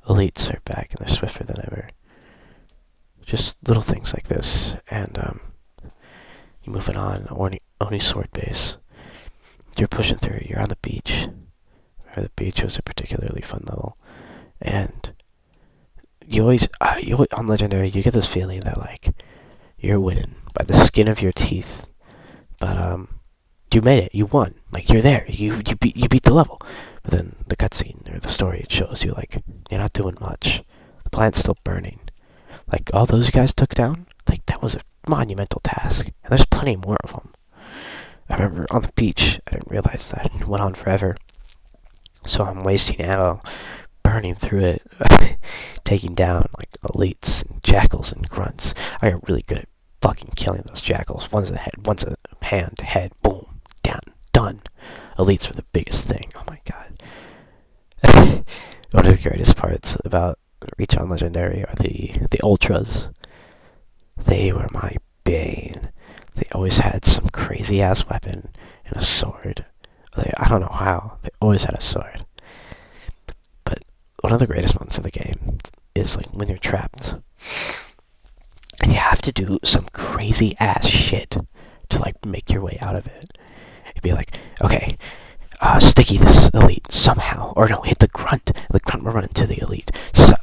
elites are back and they're swifter than ever. Just little things like this, and you're moving on. Oni sword base. You're pushing through. You're on the beach. The beach was a particularly fun level, and you always on Legendary you get this feeling that like you're winning by the skin of your teeth, but you made it. You won. Like, you're there. You beat the level. But then the cutscene or the story, it shows you, like, you're not doing much. The plant's still burning. Like, all those guys took down, like, that was a monumental task. And there's plenty more of them. I remember on the beach, I didn't realize that. It went on forever. So I'm wasting ammo, burning through it, taking down, like, elites and jackals and grunts. I got really good at fucking killing those jackals. One's a head, one's a hand, head, boom. Down, done. Elites were the biggest thing. Oh my god. One of the greatest parts about Reach on Legendary are the ultras. They were my bane. They always had some crazy ass weapon and a sword. I don't know how. They always had a sword. But one of the greatest ones in the game is like when you're trapped. And you have to do some crazy ass shit to like make your way out of it. It'd be like, okay, sticky this elite somehow, or no, hit the grunt. The grunt will run into the elite. So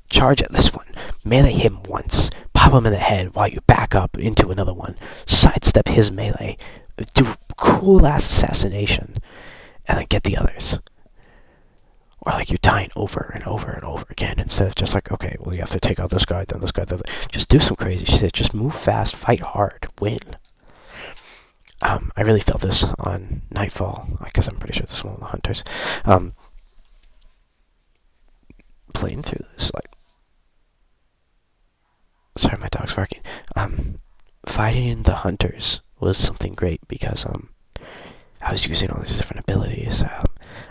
charge at this one, melee him once, pop him in the head while you back up into another one, sidestep his melee, do cool ass assassination, and then get the others. Or like you're dying over and over and over again instead of just like, okay, well you have to take out this guy, then this guy, then just do some crazy shit. Just move fast, fight hard, win. I really felt this on Nightfall, because I'm pretty sure this is one of the hunters. Playing through this, like, sorry, my dog's barking. Fighting the hunters was something great because I was using all these different abilities.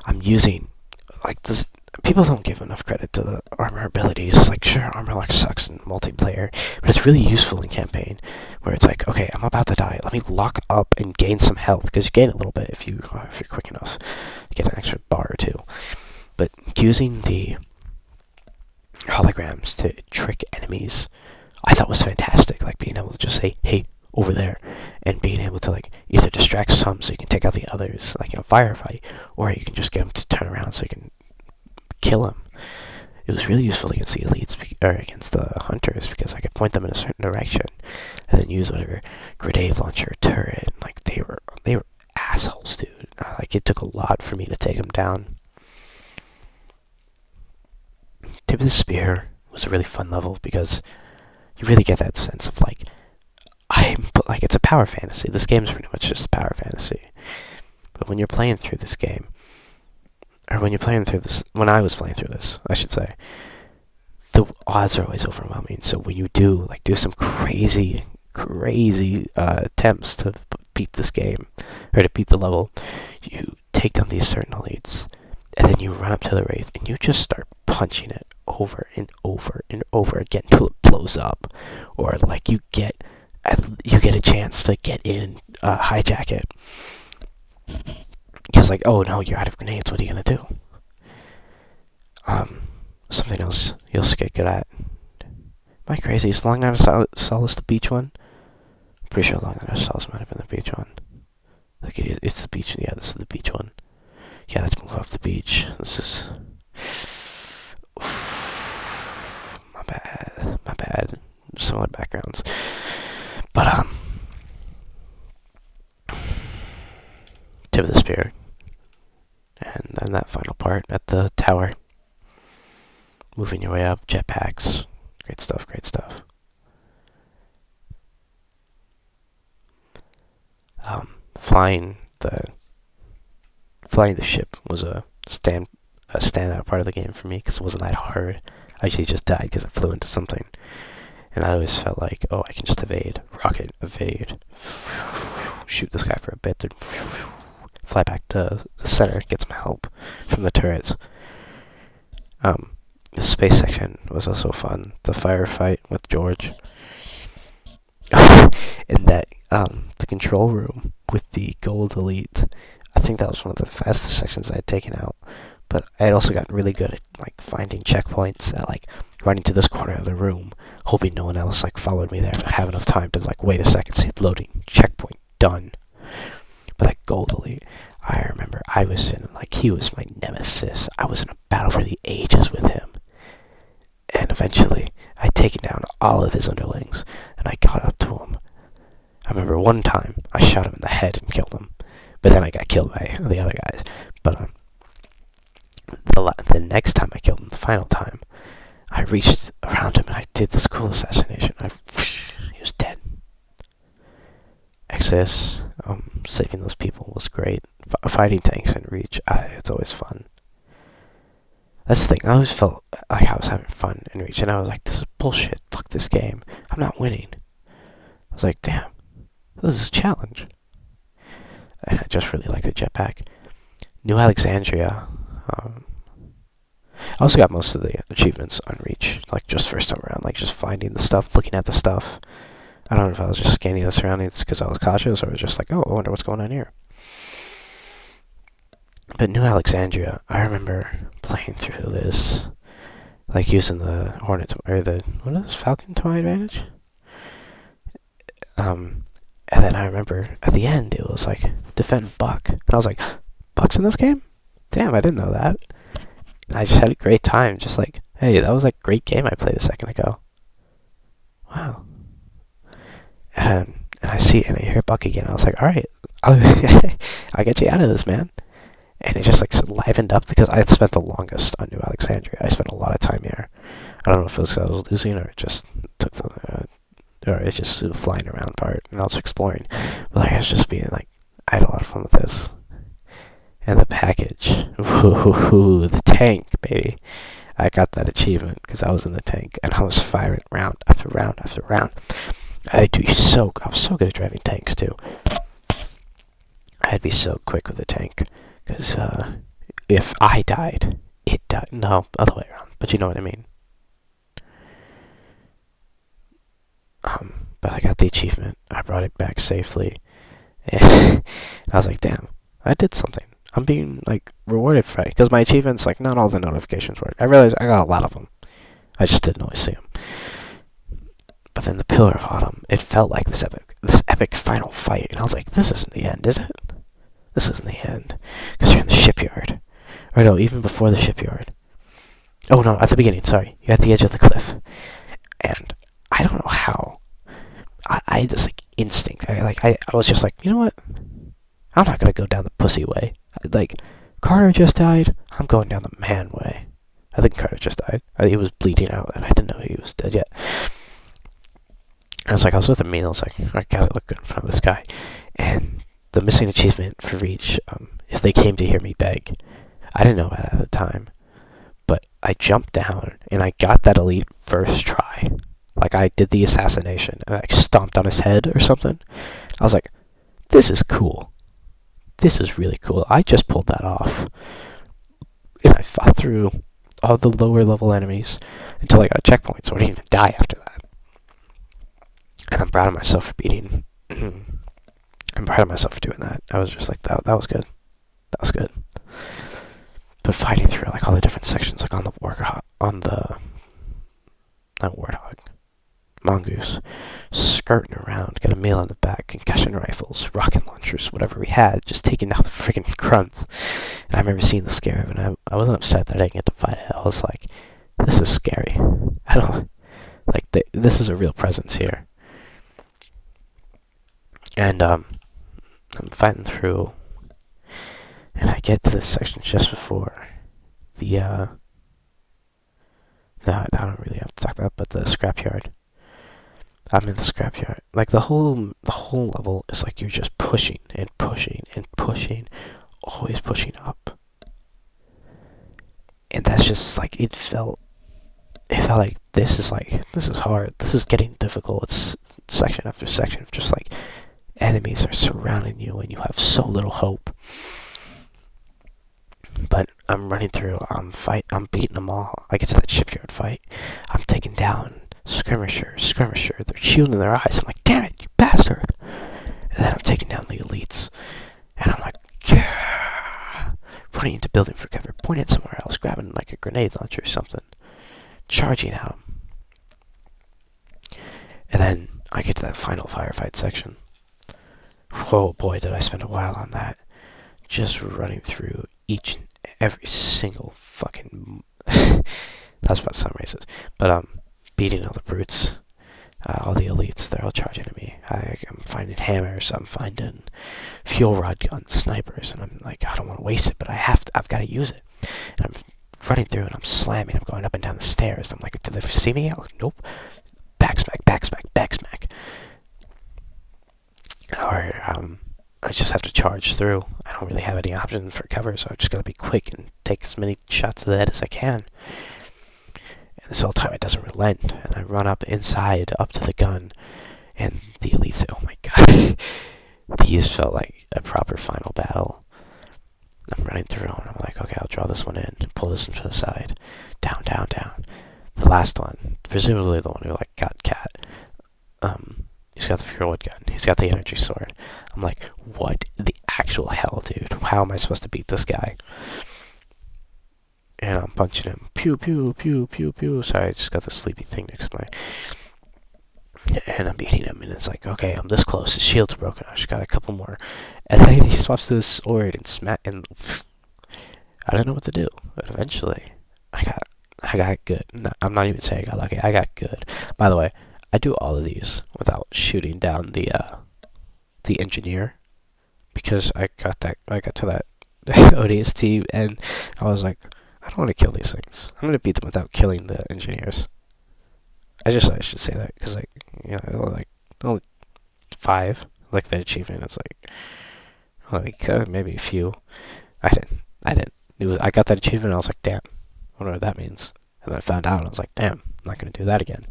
I'm using like this. People don't give enough credit to the armor abilities. Like, sure, armor lock sucks in multiplayer, but it's really useful in campaign, where it's like, okay, I'm about to die. Let me lock up and gain some health, because you gain a little bit if you're quick enough. You get an extra bar or two. But using the holograms to trick enemies, I thought was fantastic. Like being able to just say, "Hey, over there," and being able to like either distract some so you can take out the others, like in a firefight, or you can just get them to turn around so you can kill them. It was really useful against the elites, or against the hunters, because I could point them in a certain direction and then use whatever grenade launcher, turret. Like they were assholes, dude. Like it took a lot for me to take them down. Tip of the Spear was a really fun level because you really get that sense of like it's a power fantasy. This game is pretty much just a power fantasy. But when you're playing through this game, or when I was playing through this, I should say, the odds are always overwhelming. So when you do some crazy attempts to beat this game, or to beat the level, you take down these certain elites, and then you run up to the Wraith, and you just start punching it over and over and over again until it blows up, or like you get a chance to get in, hijack it. Because like, oh no, you're out of grenades. What are you gonna do? Something else you'll get good at. Am I crazy? Is Long Night of Solace the beach one? I'm pretty sure Long Night of Solace might have been the beach one. Like it's the beach. Yeah, this is the beach one. Yeah, let's move up the beach. This is my bad. Similar backgrounds, but Tip of the Spear, and then that final part at the tower, moving your way up, jetpacks, great stuff. Flying the ship was a standout part of the game for me because it wasn't that hard. I usually just died because I flew into something. And I always felt like, oh, I can just evade, shoot this guy for a bit, then fly back to the center, get some help from the turrets. The space section was also fun. The firefight with George. And that, the control room with the gold elite. I think that was one of the fastest sections I had taken out. But I had also gotten really good at like finding checkpoints, at like running to this corner of the room, hoping no one else like followed me there, and have enough time to like wait a second, see loading, checkpoint, done. But that gold elite, I remember I was in like he was my nemesis. I was in a battle for the ages with him, and eventually I'd taken down all of his underlings, and I caught up to him. I remember one time I shot him in the head and killed him, but then I got killed by the other guys. But the next time I killed him, the final time, I reached around him and I did this cool assassination. He was dead. Exodus, saving those people was great. Fighting tanks in Reach, it's always fun. That's the thing, I always felt like I was having fun in Reach, and I was like, this is bullshit, fuck this game, I'm not winning. I was like, damn, this is a challenge. And I just really like the jetpack. New Alexandria, I also got most of the achievements on Reach, like just first time around, like just finding the stuff, looking at the stuff. I don't know if I was just scanning the surroundings because I was cautious, or I was just like, oh, I wonder what's going on here. But New Alexandria, I remember playing through this, like using the Hornet, or the, what is this, Falcon to my advantage? And then I remember at the end, it was like, defend Buck. And I was like, Buck's in this game? Damn, I didn't know that. And I just had a great time, just like, Hey, that was that great game I played a second ago. Wow. And I see, and I hear Buck again. I was like, all right, I'll, I'll get you out of this, man. And it just like livened up because I had spent the longest on New Alexandria. I spent a lot of time here. I don't know if it was 'cause I was losing or it just took the, or it's just the flying around part, and I was exploring. But like I was just being like, I had a lot of fun with this. And the package, ooh, the tank, baby. I got that achievement because I was in the tank and I was firing round after round after round. I was so good at driving tanks too. I'd be so quick with a tank because if I died, it died. No, other way around. But you know what I mean. But I got the achievement. I brought it back safely, and I was like, damn, I did something. I'm being like rewarded for it because my achievements, like not all the notifications work. I realized I got a lot of them. I just didn't always see them. But then the Pillar of Autumn, it felt like this epic final fight, and I was like, this isn't the end, is it? This isn't the end, because you're in the shipyard, or no, even before the shipyard. Oh no, at the beginning. Sorry, you're at the edge of the cliff, and I don't know how. I had this like instinct. I was just like, you know what? I'm not gonna go down the pussy way. Like, Carter just died. I'm going down the man way. I think Carter just died. He was bleeding out, and I didn't know he was dead yet. I was with Emil. I was like, I gotta look good in front of this guy. And the missing achievement for Reach, if they came to hear me beg, I didn't know about it at the time. But I jumped down, and I got that elite first try. Like, I did the assassination, and I stomped on his head or something. I was like, this is cool. This is really cool. I just pulled that off. And I fought through all the lower level enemies until I got a checkpoint, so I didn't even die after that. And I'm proud of myself for beating. I'm proud of myself for doing that. I was just like, that was good. That was good. But fighting through like all the different sections, like on the not warthog, mongoose, skirting around, got a meal in the back, concussion rifles, rocket launchers, whatever we had, just taking down the freaking grunts. And I remember seeing the scare of it, and I wasn't upset that I didn't get to fight it. I was like, this is scary. I don't like this is a real presence here. And I'm fighting through, and I get to this section just before the no, I don't really have to talk about, but the scrapyard. I'm in the scrapyard. Like the whole level is like you're just pushing and pushing and pushing, always pushing up. And that's just like it felt like this is hard. This is getting difficult. It's section after section of just like enemies are surrounding you and you have so little hope. But I'm running through, I'm beating them all. I get to that shipyard fight. I'm taking down skirmisher. They're shielding their eyes. I'm like, damn it, you bastard. And then I'm taking down the elites. And I'm like, yeah. Running into building for cover, pointing somewhere else, grabbing like a grenade launcher or something. Charging at them. And then I get to that final firefight section. Whoa, boy, did I spend a while on that. Just running through each and every single fucking... That's about some races. But, beating all the brutes. All the elites, they're all charging at me. I'm finding hammers, I'm finding fuel rod guns, snipers, and I'm like, I don't want to waste it, but I've got to use it. And I'm running through and I'm slamming, I'm going up and down the stairs. I'm like, did they see me? I'm like, nope. Backsmack. Or, I just have to charge through. I don't really have any options for cover, so I just gotta be quick and take as many shots to the head as I can. And this whole time it doesn't relent, and I run up inside, up to the gun, and the elites say, oh my god. These felt like a proper final battle. I'm running through, and I'm like, okay, I'll draw this one in, pull this one to the side, down. The last one, presumably the one who like got cat, he's got the fuelwood gun. He's got the energy sword. I'm like, what the actual hell, dude? How am I supposed to beat this guy? And I'm punching him. Pew, pew, pew, pew, pew. Sorry, I just got this sleepy thing next to my... And I'm beating him, and it's like, okay, I'm this close. His shield's broken. I just got a couple more. And then he swaps to his sword and smack... And I don't know what to do. But eventually, I I got good. No, I'm not even saying I got lucky. I got good. By the way, I do all of these without shooting down the engineer because I got to that ODST and I was like, I don't want to kill these things. I'm gonna beat them without killing the engineers. I should say that because like only 5 like the achievement. It's maybe a few. I didn't. I got that achievement. And I was like, damn, I wonder what that means. And then I found out. And I was like, damn, I'm not gonna do that again.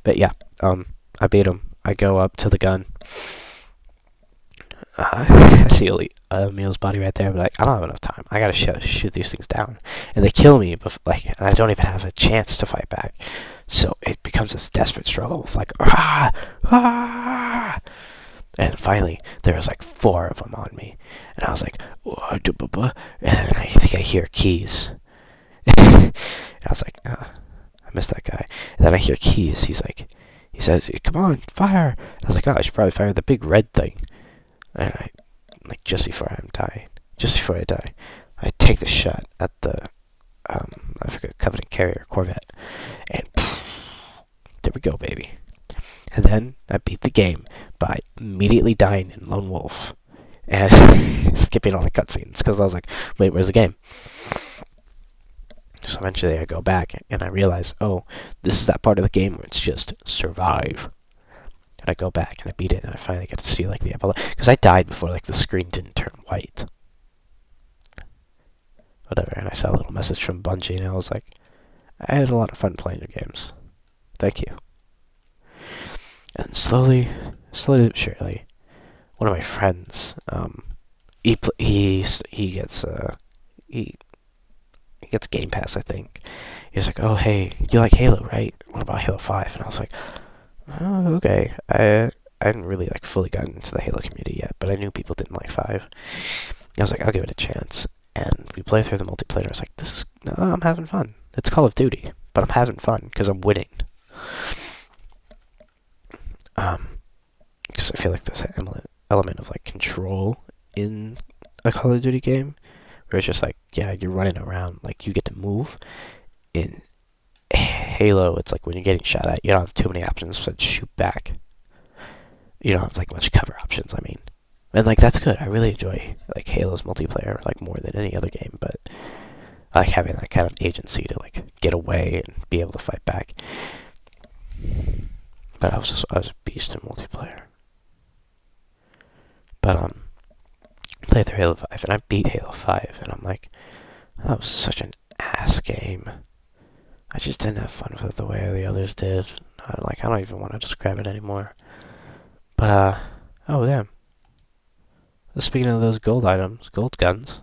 But yeah, I beat him. I go up to the gun. I see Emil's body right there. But like, I don't have enough time. I gotta shoot these things down, and they kill me. And I don't even have a chance to fight back. So it becomes this desperate struggle of like, ah, ah. And finally, there was like 4 of them on me, and I was like, and I think I hear keys. And I was like, I missed that guy. And then I hear keys. He says, come on, fire. And I was like, oh, I should probably fire the big red thing. And just before I die, I take the shot at the, I forget, Covenant Carrier Corvette, and there we go, baby. And then I beat the game by immediately dying in Lone Wolf and skipping all the cutscenes because I was like, wait, where's the game? So eventually I go back and I realize, oh, this is that part of the game where it's just survive. And I go back and I beat it and I finally get to see like the epilogue because I died before like the screen didn't turn white. Whatever, and I saw a little message from Bungie and I was like, I had a lot of fun playing your games. Thank you. And slowly but surely, one of my friends, he gets Game Pass, I think. He's like, oh hey, you like Halo, right? What about Halo 5? And I was like, oh okay. I hadn't really like fully gotten into the Halo community yet, but I knew people didn't like 5. I was like, I'll give it a chance. And we play through the multiplayer. I was like, I'm having fun. It's Call of Duty, but I'm having fun because I'm winning. Because I feel like there's an element of like control in a Call of Duty game, where it's just like, yeah, you're running around, like you get to move. In Halo, it's like when you're getting shot at, you don't have too many options to shoot back. You don't have like much cover options, I mean. And like that's good. I really enjoy like Halo's multiplayer like more than any other game, but I like having that kind of agency to like get away and be able to fight back. But I was a beast in multiplayer. But I played through Halo 5 and I beat Halo 5 and I'm like, that was such an ass game. I just didn't have fun with it the way the others did. I don't even want to describe it anymore. But oh damn. Speaking of those gold items, gold guns.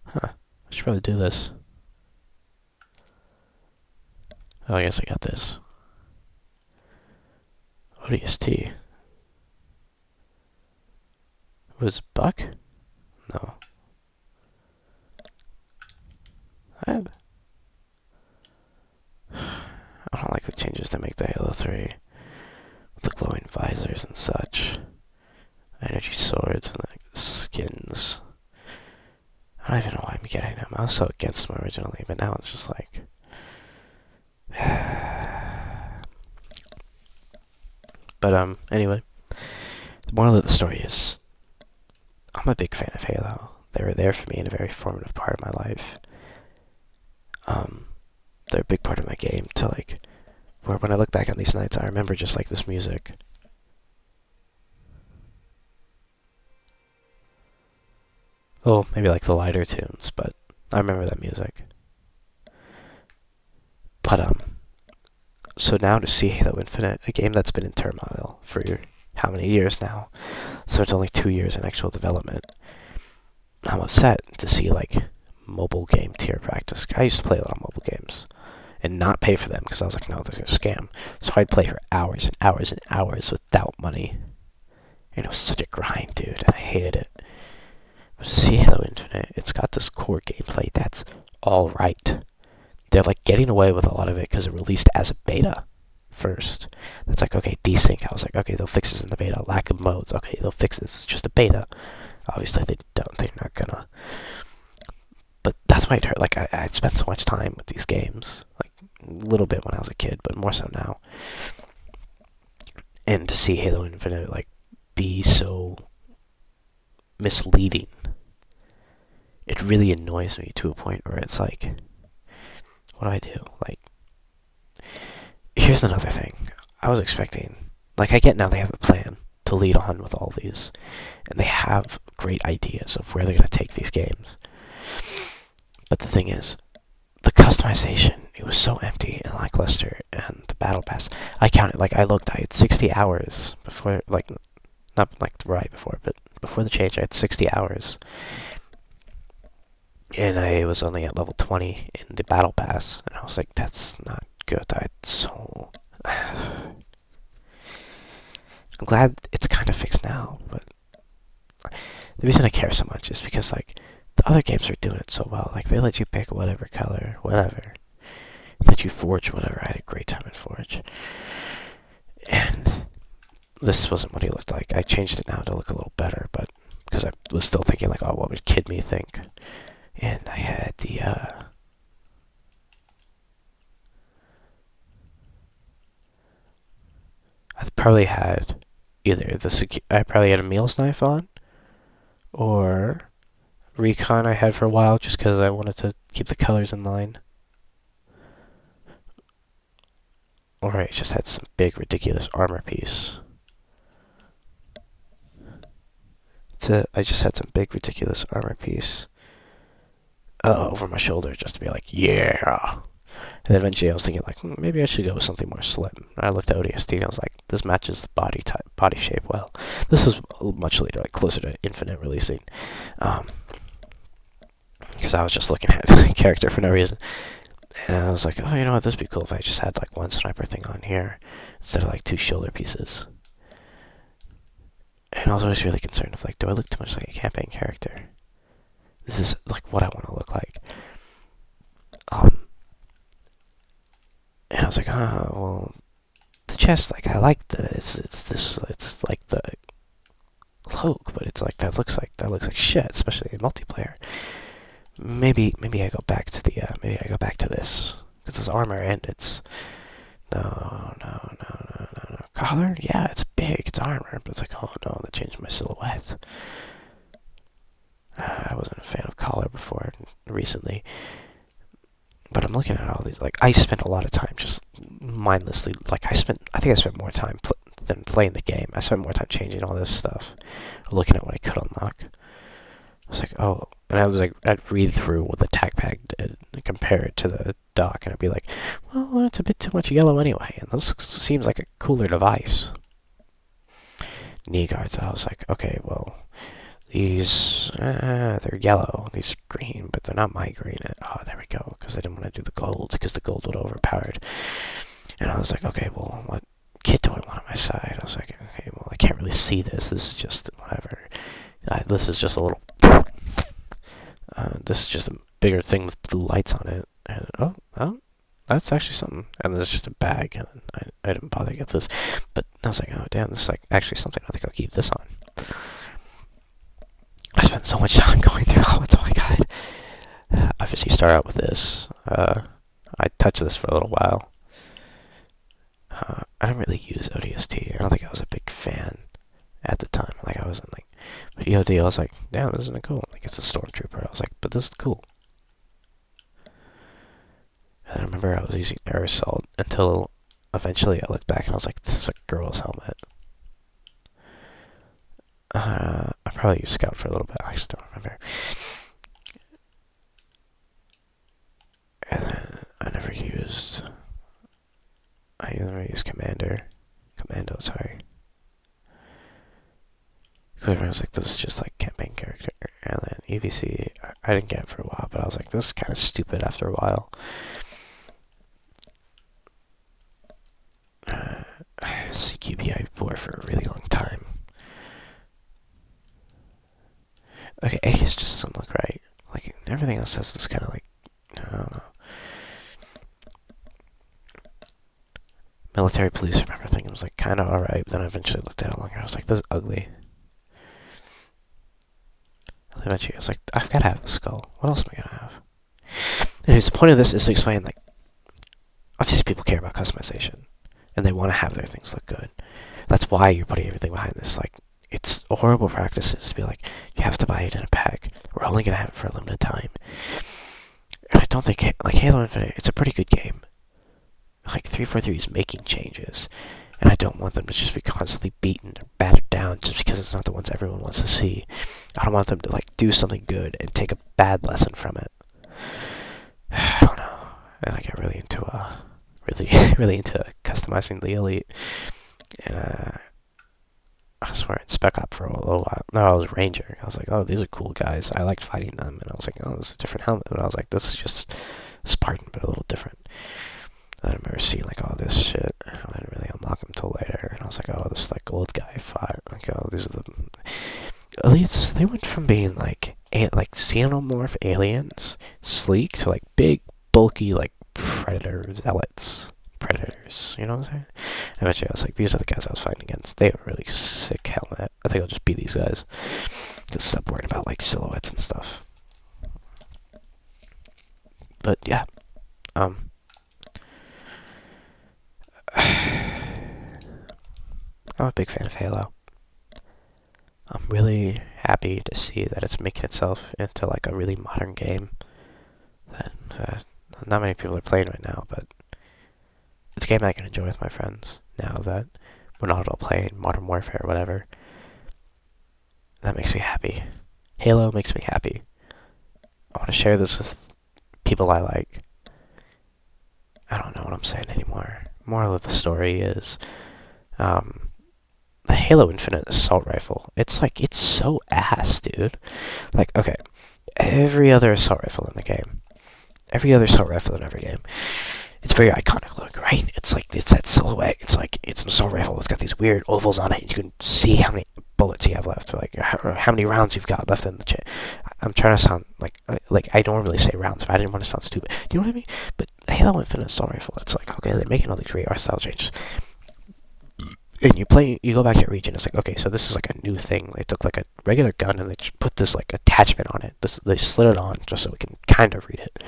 Huh. I should probably do this. Oh, I guess I got this. ODST. Was Buck? No. I don't like the changes they make to Halo 3. With the glowing visors and such. Energy swords and like skins. I don't even know why I'm getting them. I was so against them originally, but now it's just like... But anyway, the moral of the story is, I'm a big fan of Halo. They were there for me in a very formative part of my life. They're a big part of my game to like, where when I look back on these nights, I remember just like this music. Oh, maybe like the lighter tunes, but I remember that music. But so now to see Halo Infinite, a game that's been in turmoil for how many years now? So it's only 2 years in actual development. I'm upset to see like mobile game tier practice. I used to play a lot of mobile games and not pay for them because I was like, no, they're gonna scam. So I'd play for hours and hours and hours without money. And it was such a grind, dude, and I hated it. But to see Halo Infinite, it's got this core gameplay that's all right. They're like getting away with a lot of it because it released as a beta first. That's like, okay, desync. I was like, okay, they'll fix this in the beta. Lack of modes. Okay, they'll fix this. It's just a beta. Obviously, they don't. They're not gonna. But that's why it hurt. Like, I'd spent so much time with these games. Like, a little bit when I was a kid, but more so now. And to see Halo Infinite, like, be so misleading, it really annoys me to a point where it's like, what do I do? Like, here's another thing. I was expecting, like, I get now they have a plan to lead on with all these, and they have great ideas of where they're going to take these games. But the thing is, the customization, it was so empty and lackluster, and the battle pass, I counted, like, I looked, I had 60 hours before, like, not like right before, but before the change, I had 60 hours. And I was only at level 20 in the battle pass, and I was like, that's not good. I'm glad it's kind of fixed now, but the reason I care so much is because, like, the other games are doing it so well. Like, they let you pick whatever color, whatever. Let you forge whatever. I had a great time in Forge. And this wasn't what he looked like. I changed it now to look a little better, but because I was still thinking, like, oh, what would Kid Me think? And I had the, I probably had either I probably had a meals knife on, or recon I had for a while just because I wanted to keep the colors in line. Or I just had some big ridiculous armor piece. I just had some big ridiculous armor piece over my shoulder just to be like, yeah. And then eventually I was thinking, like, maybe I should go with something more slim. And I looked at ODST and I was like, this matches the body type, body shape well. This is much later, like closer to Infinite releasing. Because I was just looking at the character for no reason. And I was like, oh, you know what, this would be cool if I just had like one sniper thing on here instead of like two shoulder pieces. And I was always really concerned of, like, do I look too much like a campaign character? This is like what I want to look like. And I was like, oh, well, the chest, like, I like this. It's like the cloak, but it's like that looks like shit, especially in multiplayer. Maybe I go back to this because it's armor and it's no. Collar, yeah, it's big, it's armor, but it's like, oh no, that changed my silhouette. I wasn't a fan of collar before recently. But I'm looking at all these, like, I spent a lot of time just mindlessly, like, I think I spent more time than playing the game. I spent more time changing all this stuff, looking at what I could unlock. I was like, oh, and I was like, I'd read through what the tag pack did and compare it to the dock, and I'd be like, well, it's a bit too much yellow anyway, and this seems like a cooler device. Knee guards, I was like, okay, well, these, they're yellow, these green, but they're not my green. Oh, there we go, because I didn't want to do the gold, because the gold would overpowered. And I was like, okay, well, what kit do I want on my side? I was like, okay, well, I can't really see this. This is just whatever. This is just a little. This is just a bigger thing with blue lights on it. And oh, that's actually something. And there's just a bag, and I didn't bother to get this. But I was like, oh damn, this is like actually something. I think I'll keep this on. I spent so much time going through. Oh my god. Obviously, you start out with this. I touched this for a little while. I don't really use ODST. I don't think I was a big fan at the time. Like, I wasn't like, but EOD, I was like, damn, this isn't cool. Like, it's a stormtrooper. I was like, but this is cool. And I remember I was using air assault until eventually I looked back and I was like, this is a girl's helmet. I probably used Scout for a little bit. I just don't remember. And then I never used Commando, sorry. Because everyone was like, this is just like campaign character. And then EVC, I didn't get it for a while, but I was like, this is kind of stupid after a while. CQB I wore for a really long time. Okay, Aegis just doesn't look right. Like, everything else says this kind of like, I don't know. Military police, I remember thinking it was like kind of alright, but then I eventually looked at it longer. I was like, this is ugly. Eventually, I was like, I've got to have the skull. What else am I gonna have? Anyways, the point of this is to explain, like, obviously people care about customization, and they want to have their things look good. That's why you're putting everything behind this. Like, it's a horrible practice to be like, you have to buy it in a pack. We're only gonna have it for a limited time. And I don't think, like, Halo Infinite, it's a pretty good game. Like, 343 is making changes, and I don't want them to just be constantly beaten or battered down just because it's not the ones everyone wants to see. I don't want them to, like, do something good and take a bad lesson from it. I don't know. And I get really into, really into customizing the Elite. And, I swear, in Spec Op for a little while. No, I was Ranger. I was like, oh, these are cool guys. I liked fighting them. And I was like, oh, this is a different helmet. And I was like, this is just Spartan, but a little different. I remember seeing, like, all this shit. I didn't really unlock them till later. And I was like, oh, this, like, old guy fought. Like, oh, these are the Elites. They went from being, like xenomorph aliens, sleek, to, like, big, bulky, like, predators, predators. You know what I'm saying? Eventually, I was like, these are the guys I was fighting against. They have a really sick helmet. I think I'll just be these guys. Just stop worrying about, like, silhouettes and stuff. But, yeah. I'm a big fan of Halo. I'm really happy to see that it's making itself into, like, a really modern game that not many people are playing right now, but it's a game I can enjoy with my friends now that we're not all playing Modern Warfare or whatever. That makes me happy. Halo makes me happy. I want to share this with people I like. I don't know what I'm saying anymore. Moral of the story is, the Halo Infinite assault rifle. It's like, it's so ass, dude. Like, okay, every other assault rifle in the game, every other assault rifle in every game, it's very iconic look, right? It's like, it's that silhouette. It's like, it's an assault rifle. It's got these weird ovals on it. You can see how many bullets you have left, like how many rounds you've got left in the chip. I'm trying to sound like I normally say rounds, but I didn't want to sound stupid. Do you know what I mean? But the Halo Infinite assault rifle, it's like, okay, they're making all these great art style changes. And you go back to your region, it's like, okay, so this is like a new thing. They took like a regular gun and they just put this like attachment on it. They slid it on just so we can kind of read it.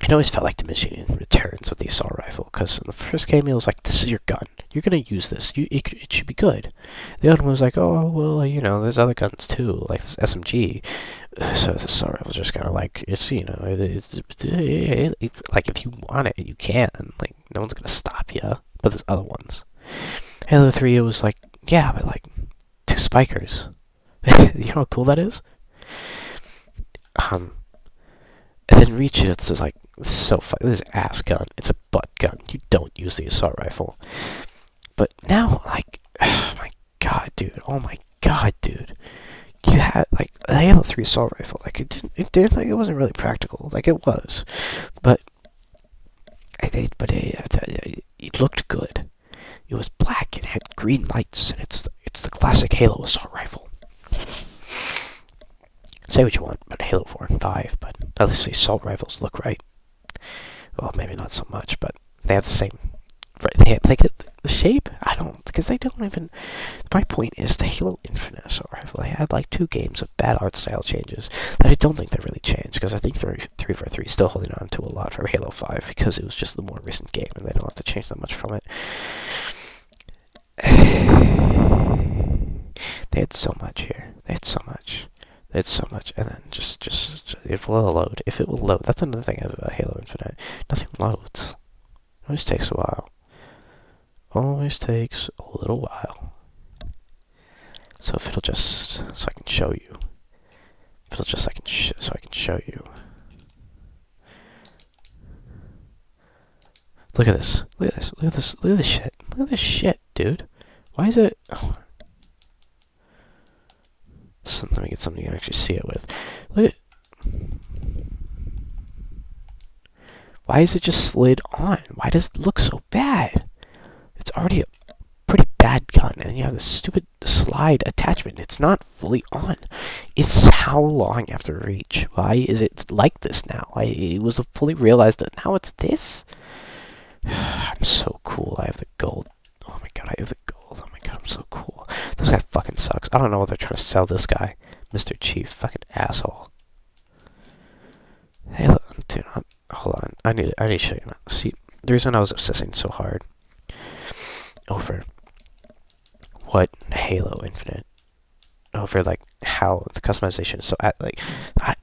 It always felt like diminishing returns with the assault rifle, because in the first game it was like, this is your gun. You're going to use this. It should be good. The other one was like, oh, well, you know, there's other guns too, like this SMG. So the assault rifle was just kind of like, it's, you know, it's like, if you want it, you can. Like, no one's going to stop you. But there's other ones. Halo 3, it was like, yeah, but like, 2 spikers. You know how cool that is? And then Reach, it's just like, this is so fun. This is ass gun. It's a butt gun. You don't use the assault rifle. But now, like, oh my god, dude. Oh my god, dude. You had, like, the Halo 3 assault rifle. Like, it wasn't really practical. Like, it was. But it looked good. It was black and had green lights, and it's the classic Halo assault rifle. Say what you want about Halo 4 and 5, but at least the assault rifles look right. Well, maybe not so much, but they have the same. They get the shape. I don't, because they don't even. My point is, the Halo Infinite assault rifle. They had like 2 games of bad art style changes that I don't think they really changed, because I think 343 is still holding on to a lot for Halo 5 because it was just the more recent game and they don't have to change that much from it. They had so much here. It's so much, and then just it will load. If it will load, that's another thing about Halo Infinite. Nothing loads. It always takes a while. Always takes a little while. So if it'll just, so I can show you. If it'll just, so I can show you. Look at this. Look at this. Look at this. Look at this shit. Look at this shit, dude. Why is it? Oh. So let me get something you can actually see it with. Look at. Why is it just slid on? Why does it look so bad? It's already a pretty bad gun, and then you have this stupid slide attachment. It's not fully on. It's how long after Reach? Why is it like this now? It was fully realized that now it's this? I'm so cool. I have the gold. Oh my god, I have the gold. Oh my god, I'm so cool. This guy fucking sucks. I don't know what they're trying to sell this guy, Mr. Chief, fucking asshole. Halo, dude, hold on. I need to show you now. See, the reason I was obsessing so hard over what Halo Infinite, over like how the customization is so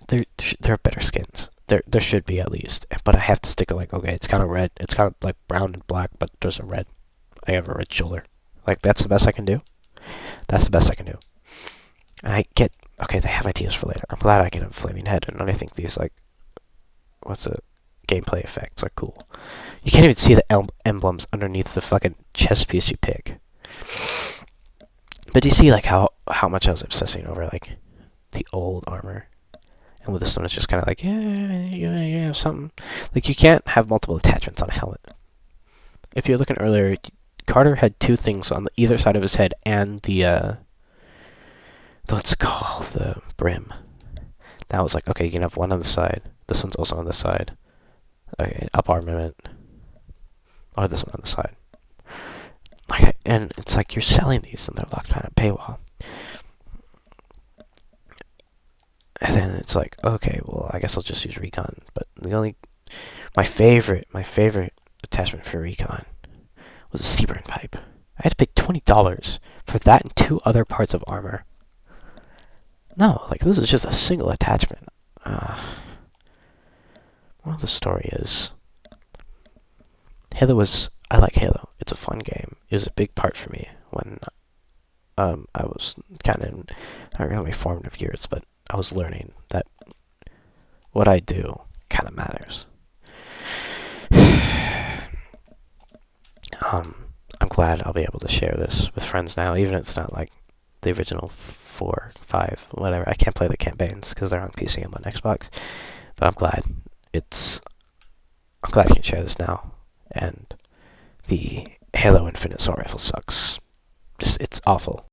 there are better skins. There should be at least, but I have to stick to like, okay, it's kind of red, it's kind of like brown and black, but there's a red. I have a red shoulder. Like that's the best I can do. That's the best I can do. And I get, okay, they have ideas for later. I'm glad I get a flaming head, and I think these like, what's the gameplay effects are cool. You can't even see the emblems underneath the fucking chest piece you pick. But do you see like how much I was obsessing over like the old armor, and with this one it's just kind of like, you have something. Like you can't have multiple attachments on a helmet. If you're looking earlier, Carter had two things on either side of his head and the what's it called, the brim. That was like, okay, you can have one on the side. This one's also on the side. Okay, up armament. Or this one on the side. Like, and it's like you're selling these and they're locked behind a paywall. And then it's like, okay, well, I guess I'll just use recon. But my favorite attachment for recon was a steam pipe. I had to pay $20 for that and two other parts of armor. No, like this is just a single attachment. Well, the story is, I like Halo. It's a fun game. It was a big part for me when I was kind of, I don't know, my formative years, but I was learning that what I do kind of matters. I'm glad I'll be able to share this with friends now, even if it's not like the original 4, 5, whatever. I can't play the campaigns because they're on PC and on Xbox, but I'm glad I can share this now. And the Halo Infinite assault rifle sucks. Just, it's awful.